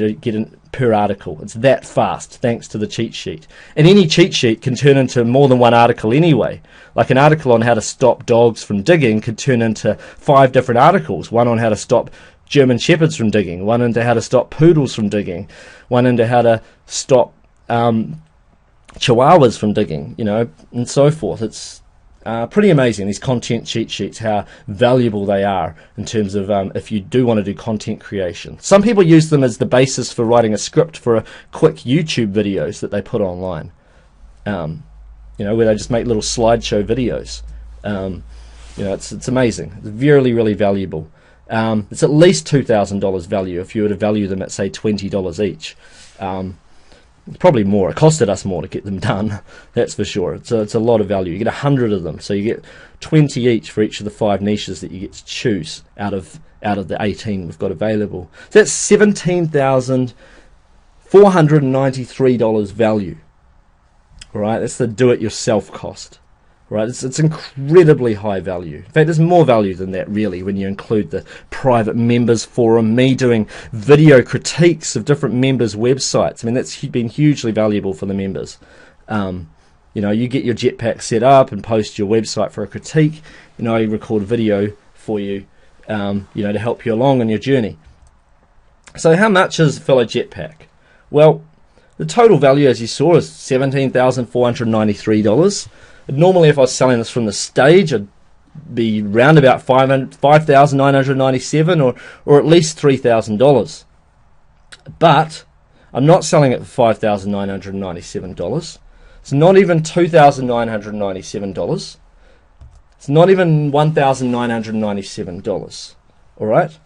[SPEAKER 1] per article. It's that fast, thanks to the cheat sheet. And any cheat sheet can turn into more than one article anyway. Like an article on how to stop dogs from digging could turn into 5 different articles. One on how to stop German Shepherds from digging, one into how to stop poodles from digging, one into how to stop chihuahuas from digging, and so forth. It's pretty amazing, these content cheat sheets, how valuable they are in terms of if you do want to do content creation. Some people use them as the basis for writing a script for a quick YouTube videos that they put online, where they just make little slideshow videos. It's amazing. It's really, really valuable. It's at least $2,000 value if you were to value them at, say, $20 each. Probably more. It costed us more to get them done, that's for sure. It's a lot of value. You get 100 of them, so you get 20 each for each of the 5 niches that you get to choose out of the 18 we've got available. So that's $17,493 value. All right, that's the do-it-yourself cost. Right, it's incredibly high value. In fact, there's more value than that, really, when you include the private members forum, me doing video critiques of different members' websites. I mean, that's been hugely valuable for the members. You get your Jetpack set up and post your website for a critique. I record a video for you, to help you along on your journey. So how much is Affilo Jetpack? Well, the total value, as you saw, is $17,493. Normally, if I was selling this from the stage, I'd be round about $5,997 or at least $3,000. But I'm not selling it for $5,997. It's not even $2,997. It's not even $1,997. All right?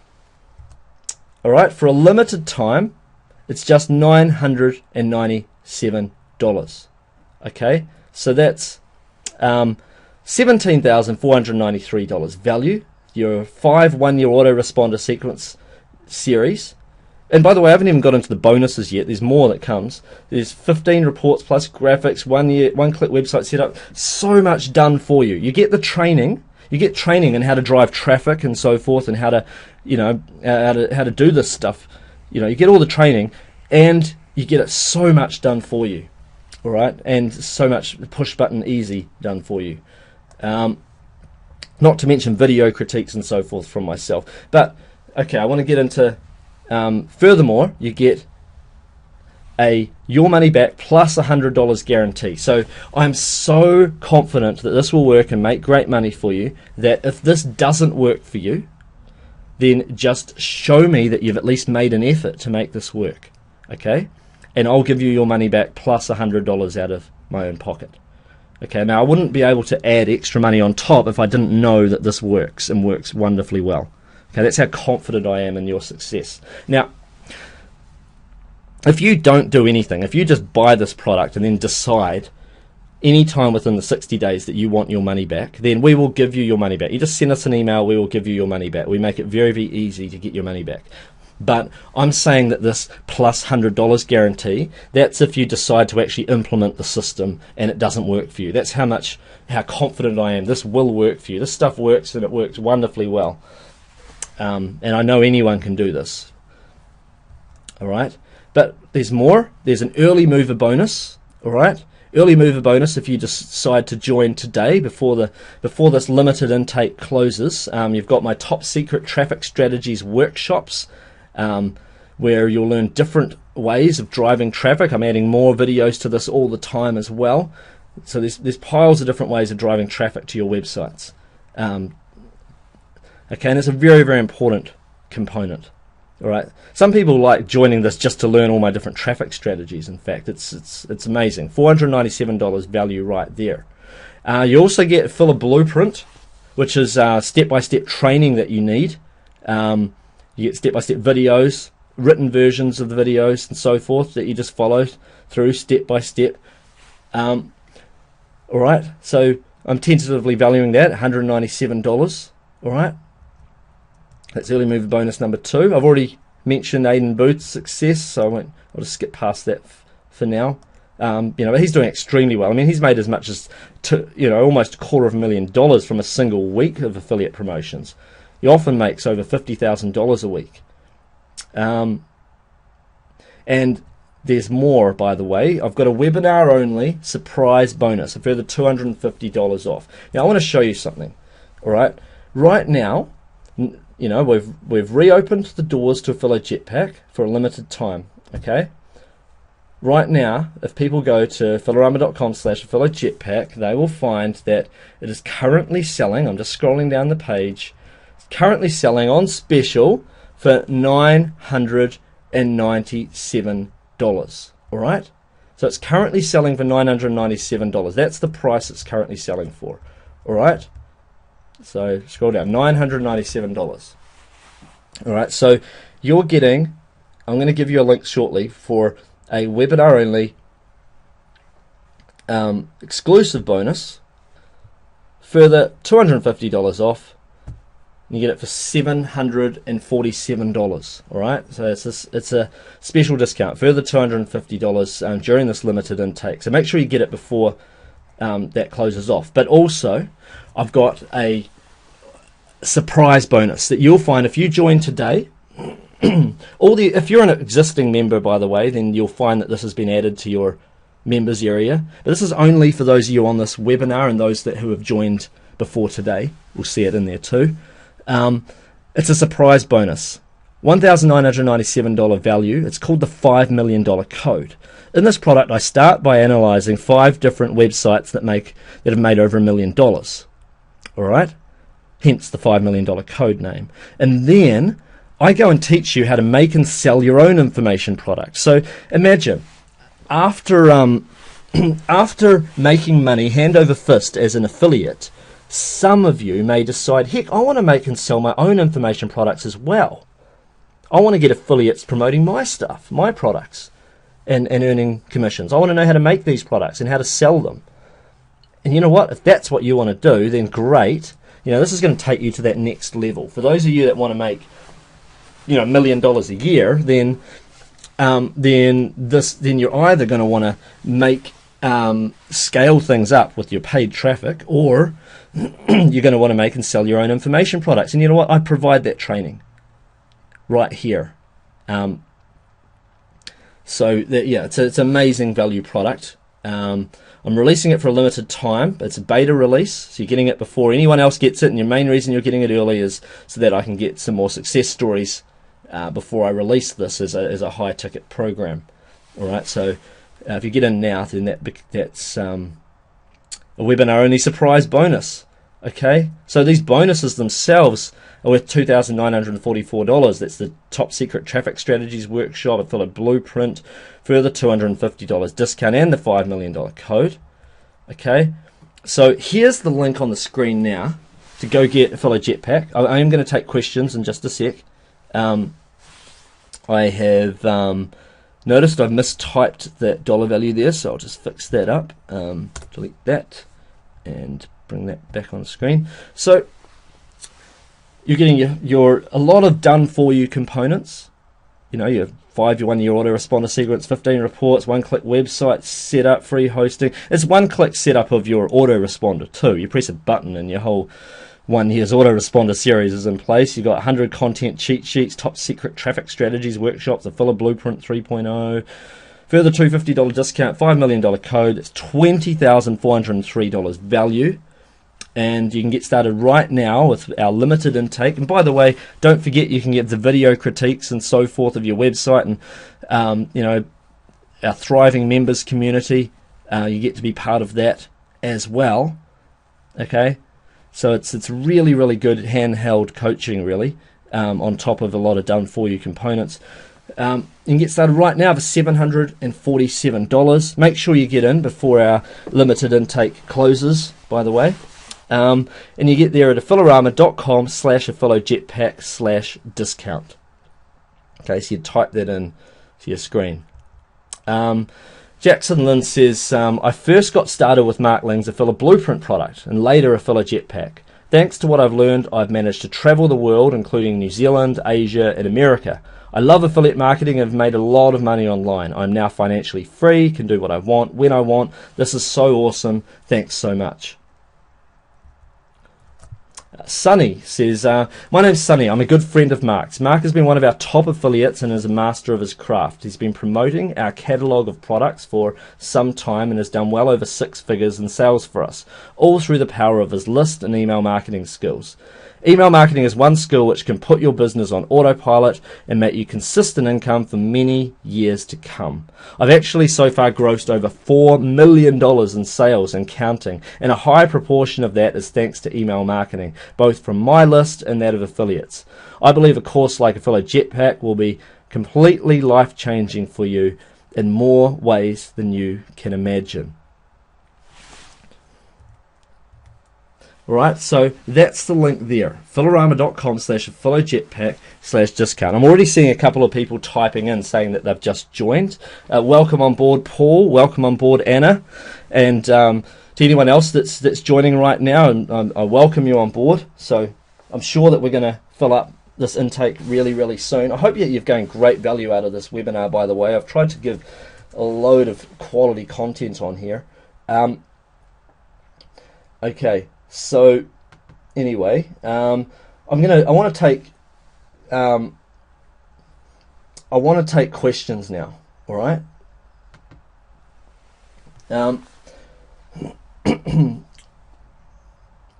[SPEAKER 1] All right, for a limited time, it's just $997. Okay, so that's $17,493 value, your 5 1-year autoresponder sequence series. And by the way, I haven't even got into the bonuses yet. There's more that comes. There's 15 reports plus graphics, 1-click website setup. So much done for you. You get the training. You get training in how to drive traffic and so forth, and how to, how to do this stuff. You get all the training, and you get it so much done for you. All right, and so much push button easy done for you. Not to mention video critiques and so forth from myself. But okay, I want to get into furthermore, you get a your money back plus $100 guarantee. So I'm so confident that this will work and make great money for you, that if this doesn't work for you, then just show me that you've at least made an effort to make this work, okay? And I'll give you your money back plus $100 out of my own pocket. Okay, now I wouldn't be able to add extra money on top if I didn't know that this works and works wonderfully well. Okay, that's how confident I am in your success. Now, if you don't do anything, if you just buy this product and then decide any time within the 60 days that you want your money back, then we will give you your money back. You just send us an email, we will give you your money back. We make it very, very easy to get your money back. But I'm saying that this plus $100 guarantee, that's if you decide to actually implement the system and it doesn't work for you. That's how confident I am. This will work for you. This stuff works, and it works wonderfully well. And I know anyone can do this. All right? But there's more. There's an early mover bonus. All right? Early mover bonus if you decide to join today before this limited intake closes. You've got my top secret traffic strategies workshops, where you'll learn different ways of driving traffic. I'm adding more videos to this all the time as well. So there's piles of different ways of driving traffic to your websites. Okay, and it's a very, very important component. All right. Some people like joining this just to learn all my different traffic strategies. In fact, it's amazing. $497 value right there. You also get Affilo Blueprint, which is step-by-step training that you need. You get step-by-step videos, written versions of the videos, and so forth that you just follow through step-by-step. All right. So I'm tentatively valuing that $197. All right. That's early mover bonus number 2. I've already mentioned Aiden Booth's success, so I'll just skip past that for now. But he's doing extremely well. I mean, he's made as much as almost $250,000 from a single week of affiliate promotions. He often makes over $50,000 a week. And there's more, by the way. I've got a webinar-only surprise bonus, a further $250 off. Now, I want to show you something. All right, right now, we've reopened the doors to Affilo Jetpack for a limited time. Okay. Right now, if people go to affilorama.com/Affilo Jetpack, they will find that it is currently selling. I'm just scrolling down the page. It's currently selling on special for $997. All right. So it's currently selling for $997. That's the price it's currently selling for. All right. So scroll down, $997. All right, so you're getting, I'm going to give you a link shortly for a webinar-only exclusive bonus, further $250 off, and you get it for $747. All right, so it's a special discount, further $250 during this limited intake. So make sure you get it before that closes off. But also, I've got a surprise bonus that you'll find if you join today. If you're an existing member, by the way, then you'll find that this has been added to your members area. But this is only for those of you on this webinar and those who have joined before today. We'll see it in there too. It's a surprise bonus. $1,997 value. It's called the $5 million code. In this product, I start by analysing 5 different websites that have made over $1 million. All right, hence the $5 million code name. And then I go and teach you how to make and sell your own information products. So imagine after making money hand over fist as an affiliate, some of you may decide, heck, I want to make and sell my own information products as well. I want to get affiliates promoting my stuff, my products, and earning commissions. I want to know how to make these products and how to sell them. And you know what? If that's what you want to do, then great. This is going to take you to that next level. For those of you that want to make, $1 million a year, then you're either going to want to make scale things up with your paid traffic, or you're going to want to make and sell your own information products. And you know what? I provide that training right here. It's an amazing value product. I'm releasing it for a limited time. It's a beta release, so you're getting it before anyone else gets it, and your main reason you're getting it early is so that I can get some more success stories before I release this as a high-ticket program. All right, so if you get in now, then that's a webinar only surprise bonus. Okay, so these bonuses themselves are worth $2,944. That's the top secret traffic strategies workshop, affiliate blueprint, further $250 discount, and the $5 million code. Okay, so here's the link on the screen now to go get affiliate jetpack. I am going to take questions in just a sec. I have noticed I've mistyped that dollar value there, so I'll just fix that up. Delete that and bring that back on the screen. So you're getting your a lot of done for you components. You know, you have 5 1-year autoresponder sequence, 15 reports, 1-click website setup, free hosting. It's 1-click setup of your autoresponder too. You press a button and your whole 1 year's autoresponder series is in place. You've got 100 content cheat sheets, top secret traffic strategies workshops, affiliate blueprint 3.0. Further $250 discount, $5 million code. It's $20,403 value. And you can get started right now with our limited intake. And by the way, don't forget you can get the video critiques and so forth of your website and you know, our thriving members community. You get to be part of that as well. Okay, so it's really, really good handheld coaching, really, on top of a lot of done for you components. You can get started right now for $747. Make sure you get in before our limited intake closes, by the way. And you get there at affiliorama.com/affilijetpack/discount. Okay, so you type that in to your screen. Jackson Lynn says, I first got started with Mark Ling's affiliate blueprint product and later affiliate jetpack. Thanks to what I've learned, I've managed to travel the world, including New Zealand, Asia, and America. I love affiliate marketing and have made a lot of money online. I'm now financially free, can do what I want, when I want. This is so awesome. Thanks so much. Sunny says, my name's Sunny. I'm a good friend of Mark's. Mark has been one of our top affiliates and is a master of his craft. He's been promoting our catalogue of products for some time and has done well over 6 figures in sales for us, all through the power of his list and email marketing skills. Email marketing is one skill which can put your business on autopilot and make you consistent income for many years to come. I've actually so far grossed over $4 million in sales and counting, and a high proportion of that is thanks to email marketing, both from my list and that of affiliates. I believe a course like Affiliate Jetpack will be completely life-changing for you in more ways than you can imagine. Alright, so that's the link there. affiliorama.com/affiliatetpack/discount. I'm already seeing a couple of people typing in saying that they've just joined. Welcome on board, Paul. Welcome on board, Anna. And to anyone else that's joining right now, and I welcome you on board. So I'm sure that we're going to fill up this intake really, really soon. I hope you've gained great value out of this webinar, by the way. I've tried to give a load of quality content on here. Okay. So, anyway, I want to take questions now. All right. All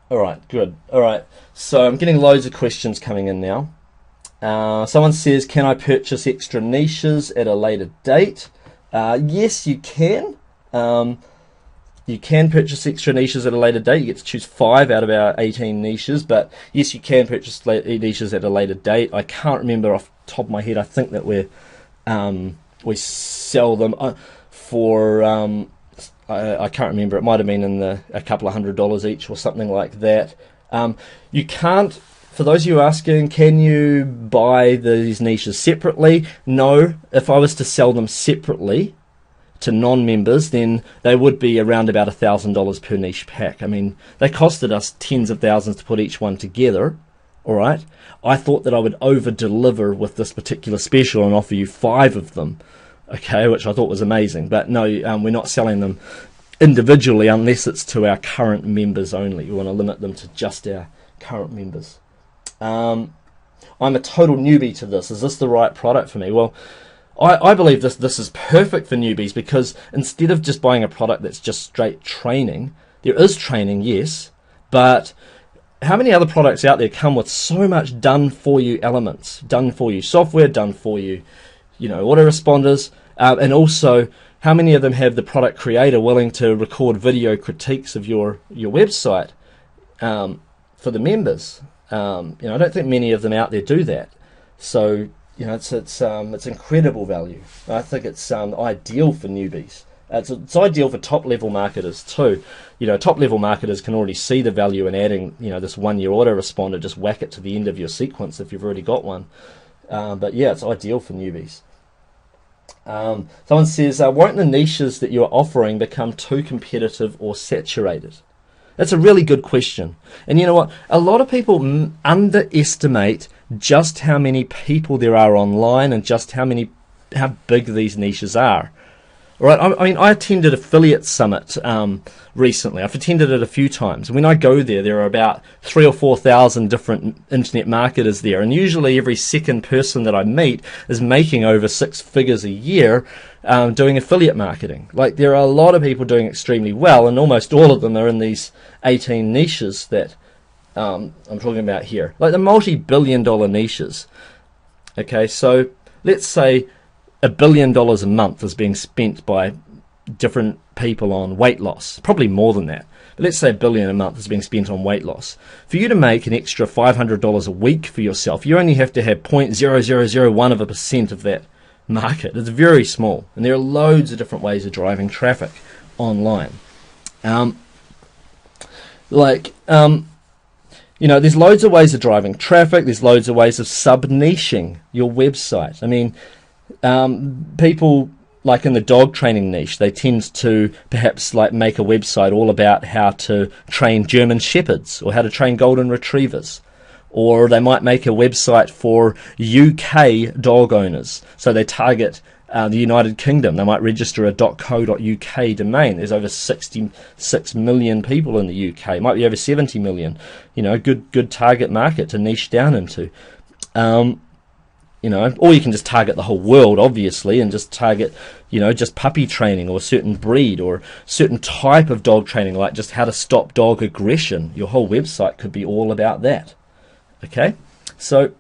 [SPEAKER 1] right. Good. All right. So I'm getting loads of questions coming in now. Someone says, "Can I purchase extra niches at a later date?" Yes, you can. You can purchase extra niches at a later date. You get to choose 5 out of our 18 niches, but yes, you can purchase niches at a later date. I can't remember off the top of my head. I think that we sell them for I can't remember. It might have been in a couple of $100 each or something like that. You can't. For those of you asking, can you buy these niches separately? No. If I was to sell them separately to non-members, then they would be around about $1,000 per niche pack. I mean, they costed us tens of thousands to put each one together. All right. I thought that I would over-deliver with this particular special and offer you 5 of them, okay, which I thought was amazing. But no, we're not selling them individually unless it's to our current members only. We want to limit them to just our current members. I'm a total newbie to this. Is this the right product for me? Well, I believe this is perfect for newbies, because instead of just buying a product that's just straight training, there is training, yes, but how many other products out there come with so much done for you elements, done for you software, done for you, autoresponders, And also, how many of them have the product creator willing to record video critiques of your website for the members? I don't think many of them out there do that. So it's incredible value. I think it's ideal for newbies. It's ideal for top-level marketers too. Top-level marketers can already see the value in adding, this one-year autoresponder. Just whack it to the end of your sequence if you've already got one. But yeah, it's ideal for newbies. Someone says, won't the niches that you're offering become too competitive or saturated? That's a really good question. And you know what? A lot of people underestimate just how many people there are online and just how big these niches are. All right, I mean, I attended Affiliate Summit recently. I've attended it a few times. When I go there are about 3,000 or 4,000 different internet marketers there, and usually every second person that I meet is making over 6 figures a year doing affiliate marketing. Like, there are a lot of people doing extremely well, and almost all of them are in these 18 niches that I'm talking about here, like the multi-billion-dollar niches. Okay, so let's say $1 billion a month is being spent by different people on weight loss. Probably more than that. But let's say $1 billion a month is being spent on weight loss. For you to make an extra $500 a week for yourself, you only have to have 0.0001% of that market. It's very small. And there are loads of different ways of driving traffic online. There's loads of ways of driving traffic. There's loads of ways of sub-niching your website. I mean, people like in the dog training niche, they tend to perhaps like make a website all about how to train German Shepherds or how to train Golden Retrievers. Or they might make a website for UK dog owners. So they target the United Kingdom. They might register a .co.uk domain. There's over 66 million people in the UK. It might be over 70 million. Good target market to niche down into. Or you can just target the whole world, obviously, and just target, just puppy training or a certain breed or certain type of dog training, like just how to stop dog aggression. Your whole website could be all about that. Okay? So,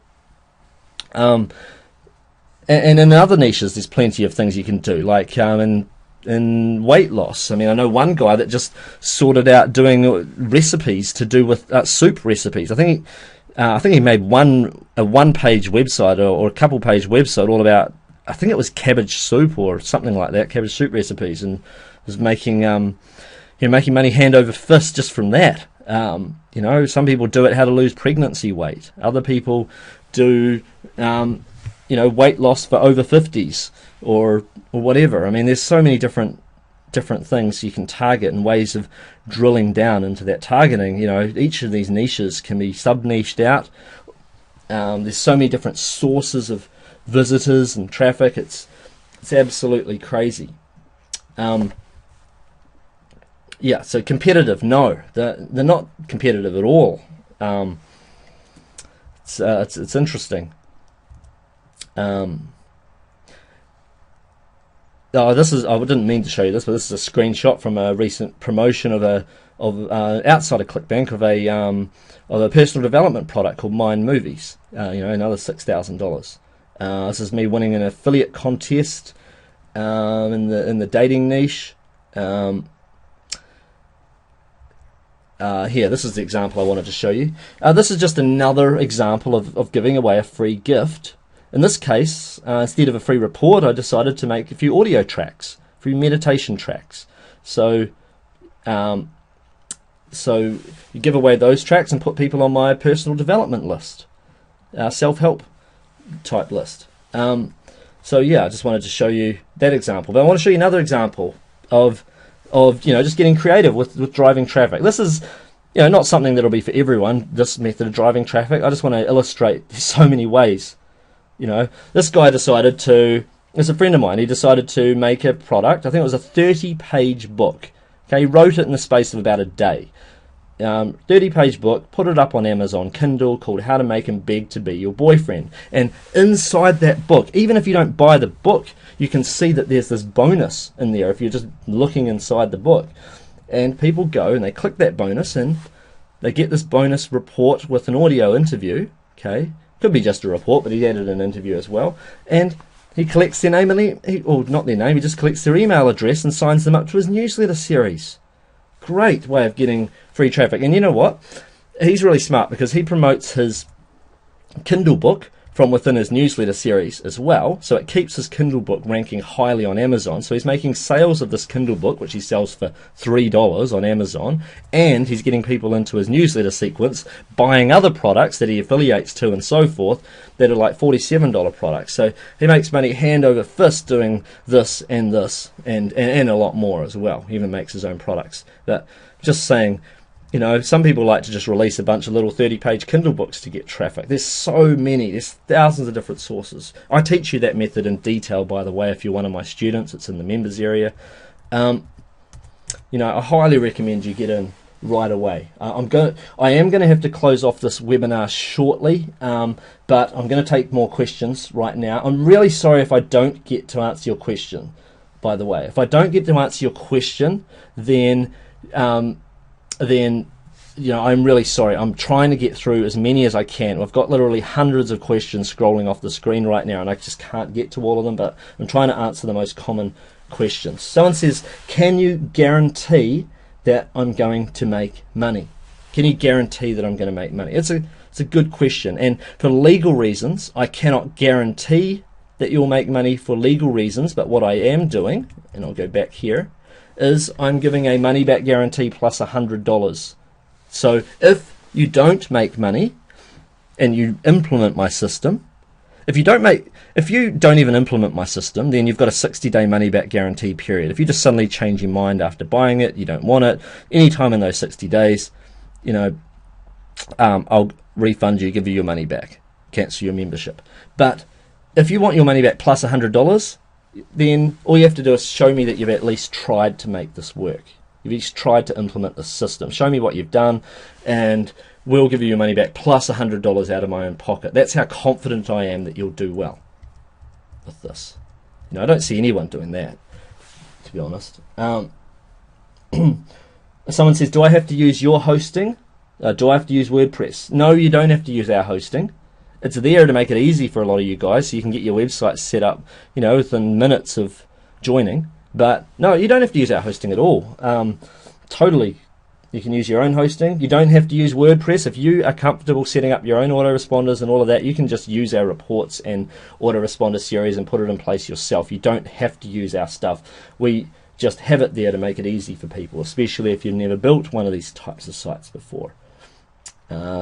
[SPEAKER 1] and in other niches, there's plenty of things you can do, like in weight loss. I mean, I know one guy that just sorted out doing recipes to do with soup recipes. I think he made a one-page website or a couple-page website all about, I think it was cabbage soup or something like that, cabbage soup recipes, and was making making money hand over fist just from that. Some people do it how to lose pregnancy weight. Other people do weight loss for over 50s or whatever. I mean, there's so many different things you can target and ways of drilling down into that targeting. Each of these niches can be sub-niched out. There's so many different sources of visitors and traffic. It's absolutely crazy. So competitive, no, they're not competitive at all. It's interesting. I didn't mean to show you this, but this is a screenshot from a recent promotion of outside of ClickBank of a personal development product called Mind Movies. Another $6,000. This is me winning an affiliate contest in the dating niche. Here, this is the example I wanted to show you. This is just another example of giving away a free gift. In this case, instead of a free report, I decided to make a few audio tracks, a few meditation tracks. So you give away those tracks and put people on my personal development list, self-help type list. I just wanted to show you that example. But I want to show you another example of just getting creative with driving traffic. This is not something that'll be for everyone, this method of driving traffic. I just want to illustrate there's so many ways. This guy decided to, it's a friend of mine, he decided to make a product. I think it was a 30-page book. Okay, he wrote it in the space of about a day. 30-page book, put it up on Amazon Kindle, called How to Make Him Beg to Be Your Boyfriend. And inside that book, even if you don't buy the book, you can see that there's this bonus in there if you're just looking inside the book. And people go and they click that bonus and they get this bonus report with an audio interview. Okay, could be just a report, but he added an interview as well. And He collects their name and or not their name, he just collects their email address and signs them up to his newsletter series. Great way of getting free traffic. And you know what? He's really smart because he promotes his Kindle book from within his newsletter series as well, so it keeps his Kindle book ranking highly on Amazon. So he's making sales of this Kindle book, which he sells for $3 on Amazon, and he's getting people into his newsletter sequence buying other products that he affiliates to and so forth that are like $47 products. So he makes money hand over fist doing this and a lot more as well. He even makes his own products. But just saying, you know, some people like to just release a bunch of little 30-page Kindle books to get traffic. There's so many. There's thousands of different sources. I teach you that method in detail, by the way, if you're one of my students. It's in the members area. You know, I highly recommend you get in right away. I am going to have to close off this webinar shortly, but I'm going to take more questions right now. I'm really sorry if I don't get to answer your question, by the way. If I don't get to answer your question, then you know, I'm really sorry. I'm trying to get through as many as I can. I've got literally hundreds of questions scrolling off the screen right now, and I just can't get to all of them, but I'm trying to answer the most common questions. Someone says, can you guarantee that I'm going to make money? Can you guarantee that I'm going to make money? It's a good question, and for legal reasons, I cannot guarantee that you'll make money for legal reasons, but what I am doing, and I'll go back here, is I'm giving a money back guarantee plus $100. So if you don't make money and you implement my system, if you don't even implement my system, then you've got a 60-day money back guarantee period. If you just suddenly change your mind after buying it, you don't want it, anytime in those 60 days, you know, I'll refund you, give you your money back, cancel your membership. But if you want your money back plus $100, then all you have to do is show me that you've at least tried to make this work. You've at least tried to implement the system. Show me what you've done, and we'll give you your money back plus $100 out of my own pocket. That's how confident I am that you'll do well with this. You know, I don't see anyone doing that, to be honest. Someone says, do I have to use your hosting? Do I have to use WordPress? No, you don't have to use our hosting. It's there to make it easy for a lot of you guys, so you can get your website set up, you know, within minutes of joining. But no, you don't have to use our hosting at all. Totally, you can use your own hosting. You don't have to use WordPress. If you are comfortable setting up your own autoresponders and all of that, you can just use our reports and autoresponder series and put it in place yourself. You don't have to use our stuff. We just have it there to make it easy for people, especially if you've never built one of these types of sites before.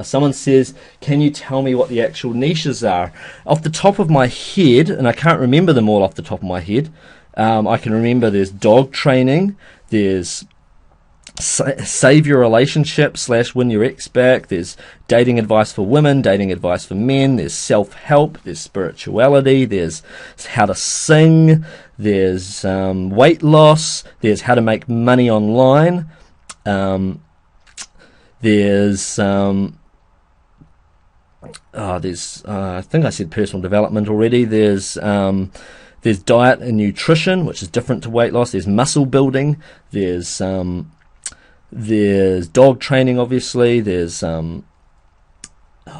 [SPEAKER 1] Someone says, can you tell me what the actual niches are? Off the top of my head, and I can't remember them all off the top of my head, I can remember there's dog training, there's save your relationship / win your ex back, there's dating advice for women, dating advice for men, there's self-help, there's spirituality, there's how to sing, there's weight loss, there's how to make money online, there's I think I said personal development already. There's diet and nutrition, which is different to weight loss. There's muscle building. There's dog training, obviously. There's oh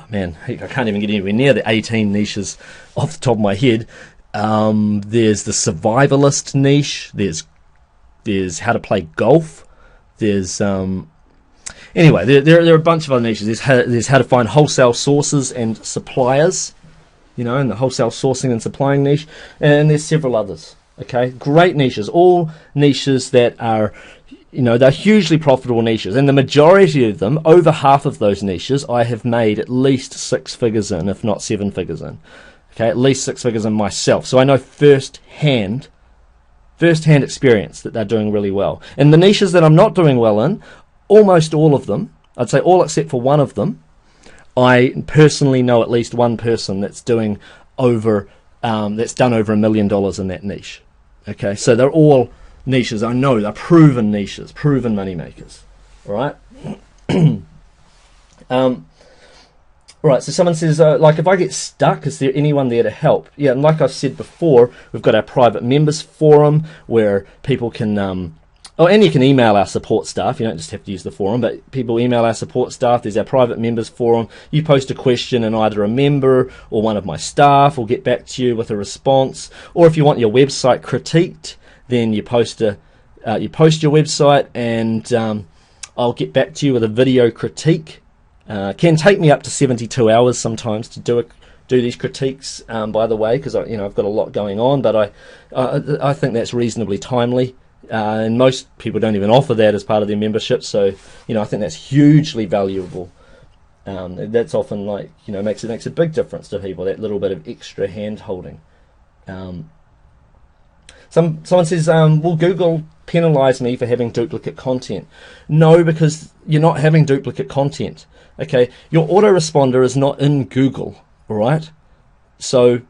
[SPEAKER 1] man, I can't even get anywhere near the 18 niches off the top of my head. There's the survivalist niche. There's how to play golf. There's anyway, there are a bunch of other niches. There's how to find wholesale sources and suppliers, you know, in the wholesale sourcing and supplying niche, and there's several others. Okay, great niches, all niches that are, you know, they're hugely profitable niches, and the majority of them, over half of those niches, I have made at least 6 figures in, if not 7 figures in. Okay, at least 6 figures in myself. So I know first-hand experience that they're doing really well. And the niches that I'm not doing well in, almost all of them, I'd say all except for one of them, I personally know at least one person that's doing over, that's done over $1 million in that niche. Okay, so they're all niches. I know they're proven niches, proven money makers. All right. Right, so someone says, like, if I get stuck, is there anyone there to help? Yeah, and like I've said before, we've got our private members forum where people can Oh, and you can email our support staff. You don't just have to use the forum, but people email our support staff. There's our private members forum. You post a question and either a member or one of my staff will get back to you with a response. Or if you want your website critiqued, then you post your website and I'll get back to you with a video critique. Can take me up to 72 hours sometimes to do these critiques, by the way, because I've got a lot going on, but I think that's reasonably timely. And most people don't even offer that as part of their membership, so I think that's hugely valuable. That's often makes a big difference to people, that little bit of extra hand holding. Someone says, will Google penalise me for having duplicate content? No, because you're not having duplicate content. Okay, your autoresponder is not in Google, all right? So,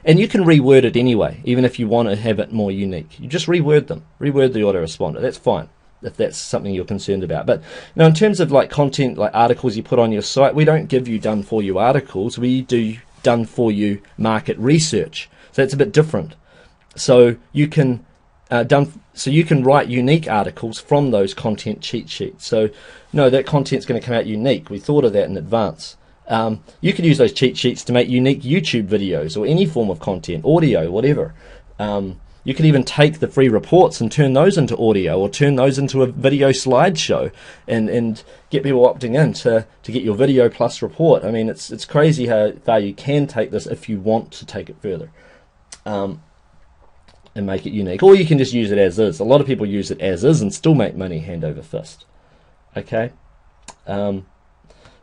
[SPEAKER 1] and you can reword it anyway, even if you want to have it more unique. You just reword them. Reword the autoresponder. That's fine, if that's something you're concerned about. But in terms of content, like articles you put on your site, we don't give you done-for-you articles. We do done-for-you market research. So it's a bit different. So you can write unique articles from those content cheat sheets. So no, that content's going to come out unique. We thought of that in advance. You could use those cheat sheets to make unique YouTube videos or any form of content, audio, whatever. You could even take the free reports and turn those into audio or turn those into a video slideshow and get people opting in to get your video plus report. I mean, it's crazy how far you can take this if you want to take it further. And make it unique, or you can just use it as is. A lot of people use it as is and still make money hand over fist. Okay,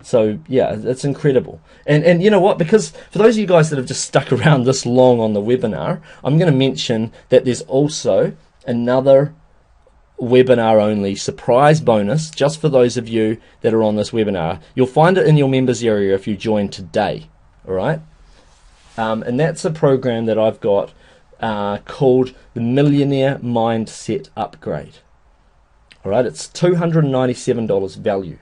[SPEAKER 1] so yeah, it's incredible. And you know what? Because for those of you guys that have just stuck around this long on the webinar, I'm going to mention that there's also another webinar only surprise bonus just for those of you that are on this webinar. You'll find it in your members area if you join today. All right, and that's a program that I've got. Called the Millionaire Mindset Upgrade. Alright, it's $297 value.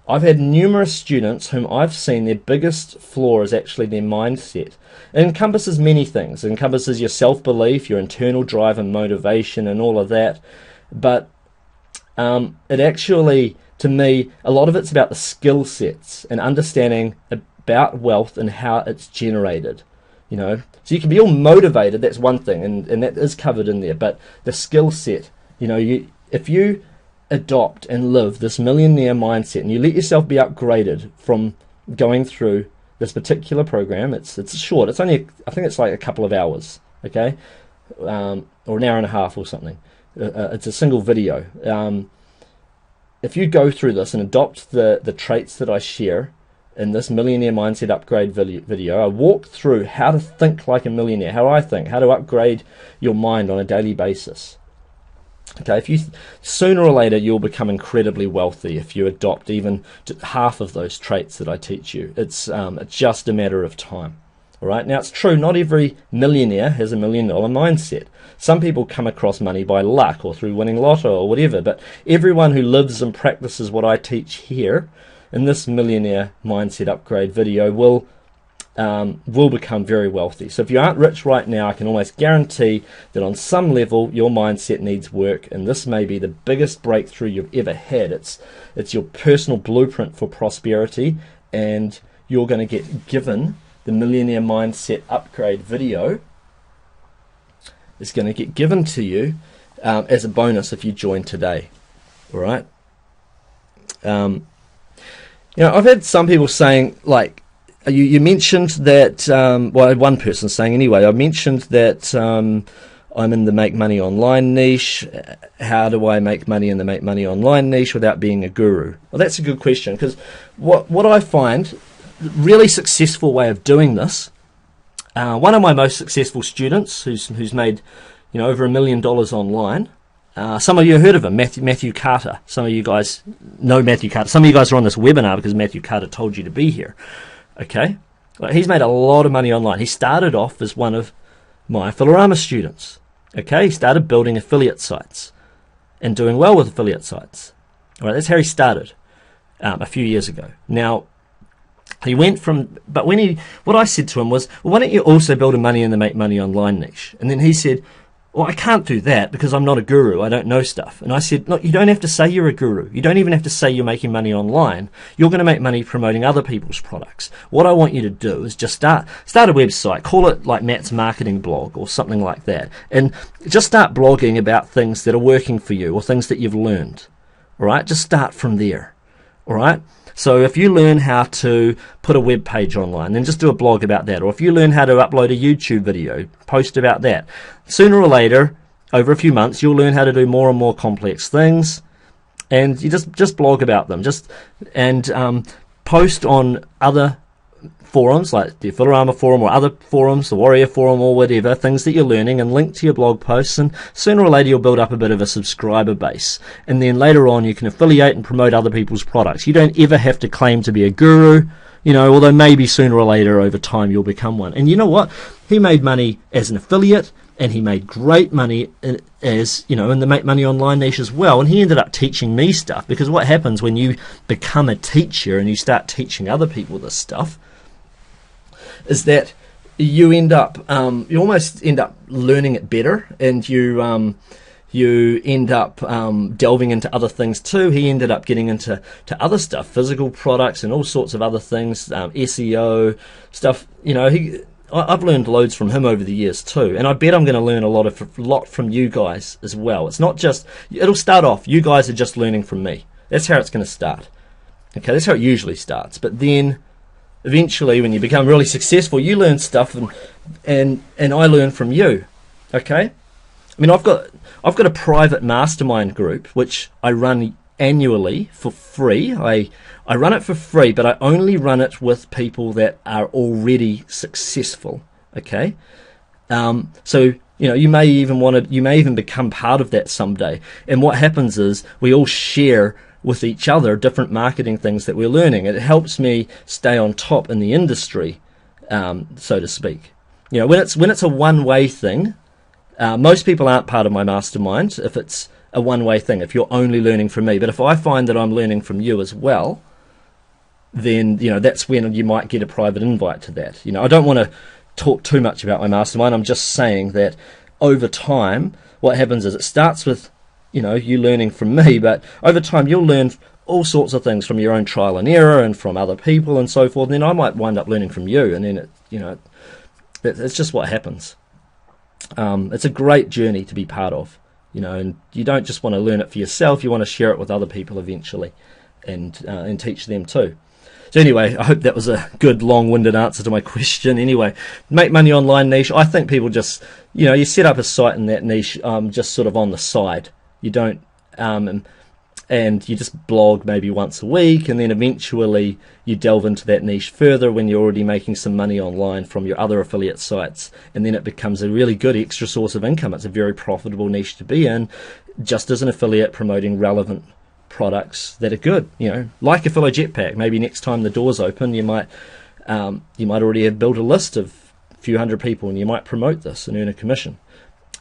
[SPEAKER 1] I've had numerous students whom I've seen their biggest flaw is actually their mindset. It encompasses many things. It encompasses your self-belief, your internal drive and motivation and all of that. But it actually, to me, a lot of it's about the skill sets and understanding about wealth and how it's generated. So you can be all motivated, that's one thing, and that is covered in there, but the skill set, if you adopt and live this millionaire mindset and you let yourself be upgraded from going through this particular program, it's short, it's only, I think it's like a couple of hours, okay, or an hour and a half or something. It's a single video. If you go through this and adopt the traits that I share in this Millionaire Mindset Upgrade video, I walk through how to think like a millionaire, how I think, how to upgrade your mind on a daily basis. Okay, sooner or later you'll become incredibly wealthy if you adopt even half of those traits that I teach you. It's just a matter of time. All right, now it's true, not every millionaire has $1 million mindset. Some people come across money by luck or through winning lotto or whatever, but everyone who lives and practices what I teach here in this Millionaire Mindset Upgrade video will become very wealthy. So if you aren't rich right now, I can almost guarantee that on some level your mindset needs work, and this may be the biggest breakthrough you've ever had. It's your personal blueprint for prosperity, and you're going to get given the Millionaire Mindset Upgrade video. It's going to get given to you as a bonus if you join today. All right. I've had some people saying, like, you mentioned that, one person saying anyway, I mentioned that I'm in the make money online niche. How do I make money in the make money online niche without being a guru? Well, that's a good question, because what I find, really successful way of doing this, one of my most successful students who's made over $1 million online. Some of you have heard of him, Matthew Carter. Some of you guys know Matthew Carter. Some of you guys are on this webinar because Matthew Carter told you to be here. Okay? Well, he's made a lot of money online. He started off as one of my Affilorama students. Okay? He started building affiliate sites and doing well with affiliate sites. All right, that's how he started a few years ago. Now, he went from, but what I said to him was, well, why don't you also build a money in the make money online niche? And then he said, well, I can't do that because I'm not a guru. I don't know stuff. And I said, no, you don't have to say you're a guru. You don't even have to say you're making money online. You're going to make money promoting other people's products. What I want you to do is just start a website. Call it like Matt's Marketing Blog or something like that. And just start blogging about things that are working for you or things that you've learned. All right? Just start from there. All right? So if you learn how to put a web page online, then just do a blog about that. Or if you learn how to upload a YouTube video, post about that. Sooner or later, over a few months, you'll learn how to do more and more complex things, and you just blog about them. Post on other forums like the Affilorama forum or other forums, the Warrior forum or whatever, things that you're learning, and link to your blog posts, and sooner or later you'll build up a bit of a subscriber base, and then later on you can affiliate and promote other people's products. You don't ever have to claim to be a guru, although maybe sooner or later over time you'll become one. And you know what? He made money as an affiliate, and he made great money in the Make Money Online niche as well, and he ended up teaching me stuff, because what happens when you become a teacher and you start teaching other people this stuff is that you almost end up learning it better, and you end up delving into other things too. He ended up getting into other stuff, physical products and all sorts of other things, SEO stuff. I've learned loads from him over the years too, and I bet I'm going to learn a lot from you guys as well. It's not just, it'll start off, you guys are just learning from me. That's how it's going to start. Okay, that's how it usually starts. But then eventually, when you become really successful, you learn stuff, and I learn from you. Okay, I mean, I've got a private mastermind group which I run annually for free. I run it for free, but I only run it with people that are already successful. Okay, so you may even become part of that someday. And what happens is we all share with each other different marketing things that we're learning. It helps me stay on top in the industry, so to speak. When it's a one-way thing, most people aren't part of my mastermind if it's a one-way thing, if you're only learning from me. But if I find that I'm learning from you as well, then that's when you might get a private invite to that. I don't want to talk too much about my mastermind. I'm just saying that over time, what happens is it starts with you learning from me, but over time you'll learn all sorts of things from your own trial and error and from other people and so forth. And then I might wind up learning from you, and then it's just what happens. It's a great journey to be part of, and you don't just want to learn it for yourself. You want to share it with other people eventually, and teach them too. So anyway, I hope that was a good long-winded answer to my question. Anyway, Make Money Online niche. I think people just, you set up a site in that niche, just sort of on the side. You don't, and you just blog maybe once a week, and then eventually you delve into that niche further when you're already making some money online from your other affiliate sites, and then it becomes a really good extra source of income. It's a very profitable niche to be in, just as an affiliate promoting relevant products that are good, like Affilo Jetpack. Maybe next time the doors open, you might already have built a list of a few hundred people, and you might promote this and earn a commission.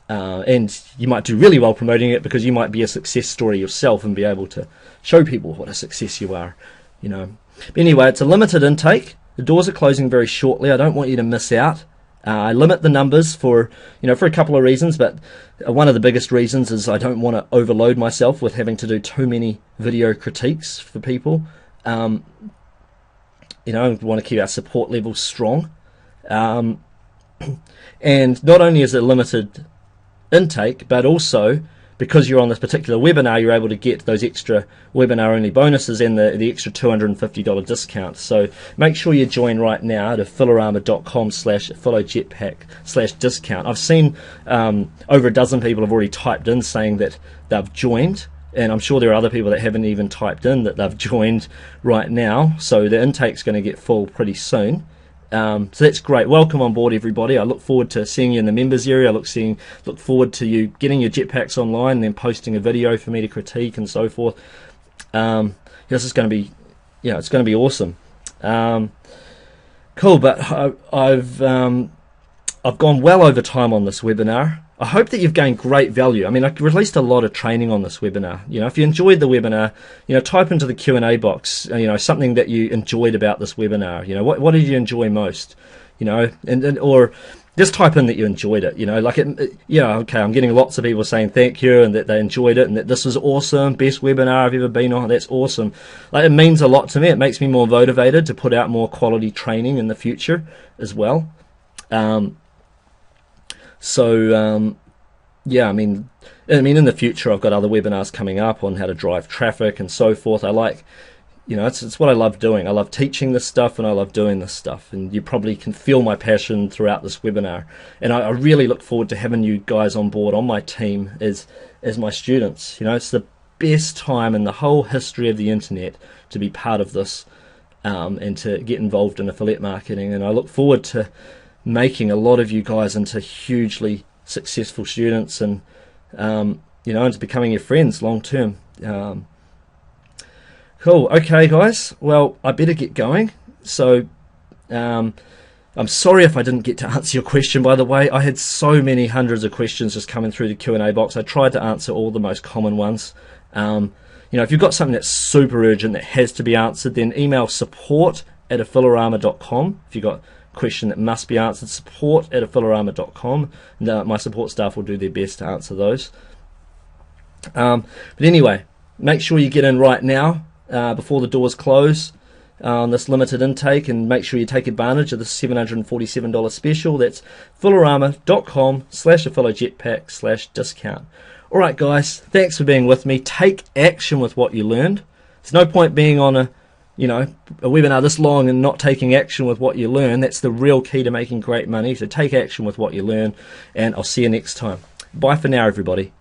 [SPEAKER 1] And you might do really well promoting it, because you might be a success story yourself and be able to show people what a success you are. But anyway, it's a limited intake. The doors are closing very shortly. I don't want you to miss out. I limit the numbers for a couple of reasons, but one of the biggest reasons is I don't want to overload myself with having to do too many video critiques for people. I want to keep our support levels strong. And not only is it limited intake, but also because you're on this particular webinar, you're able to get those extra webinar only bonuses and the extra $250 discount. So make sure you join right now at affilorama.com/affiljetpack/discount. I've seen over a dozen people have already typed in saying that they've joined, and I'm sure there are other people that haven't even typed in that they've joined right now. So the intake's going to get full pretty soon. So that's great. Welcome on board, everybody. I look forward to seeing you in the members area. I look forward to you getting your jetpacks online and then posting a video for me to critique and so forth. This is going to be, it's going to be awesome. Cool, but I've gone well over time on this webinar. I hope that you've gained great value. I mean, I released a lot of training on this webinar. If you enjoyed the webinar, type into the Q&A box, something that you enjoyed about this webinar. What did you enjoy most? Or just type in that you enjoyed it. Like okay, I'm getting lots of people saying thank you and that they enjoyed it and that this was awesome, best webinar I've ever been on. That's awesome. Like, it means a lot to me. It makes me more motivated to put out more quality training in the future as well. Yeah, I mean, in the future, I've got other webinars coming up on how to drive traffic and so forth. I like, it's what I love doing. I love teaching this stuff and I love doing this stuff. And you probably can feel my passion throughout this webinar. And I really look forward to having you guys on board on my team as my students. It's the best time in the whole history of the internet to be part of this and to get involved in affiliate marketing. And I look forward to making a lot of you guys into hugely successful students and into becoming your friends long term. Cool. Okay, guys, well, I better get going. So I'm sorry if I didn't get to answer your question. By the way, I had so many hundreds of questions just coming through the Q&A box. I tried to answer all the most common ones. If you've got something that's super urgent that has to be answered, then email support@affilorama.com. If you've got question that must be answered, support@affilorama.com, and my support staff will do their best to answer those. But anyway, make sure you get in right now before the doors close on this limited intake, and make sure you take advantage of the $747 special. That's affilorama.com/affiljetpack/discount. Alright guys, thanks for being with me. Take action with what you learned. There's no point being on a webinar this long and not taking action with what you learn. That's the real key to making great money. So take action with what you learn, and I'll see you next time. Bye for now, everybody.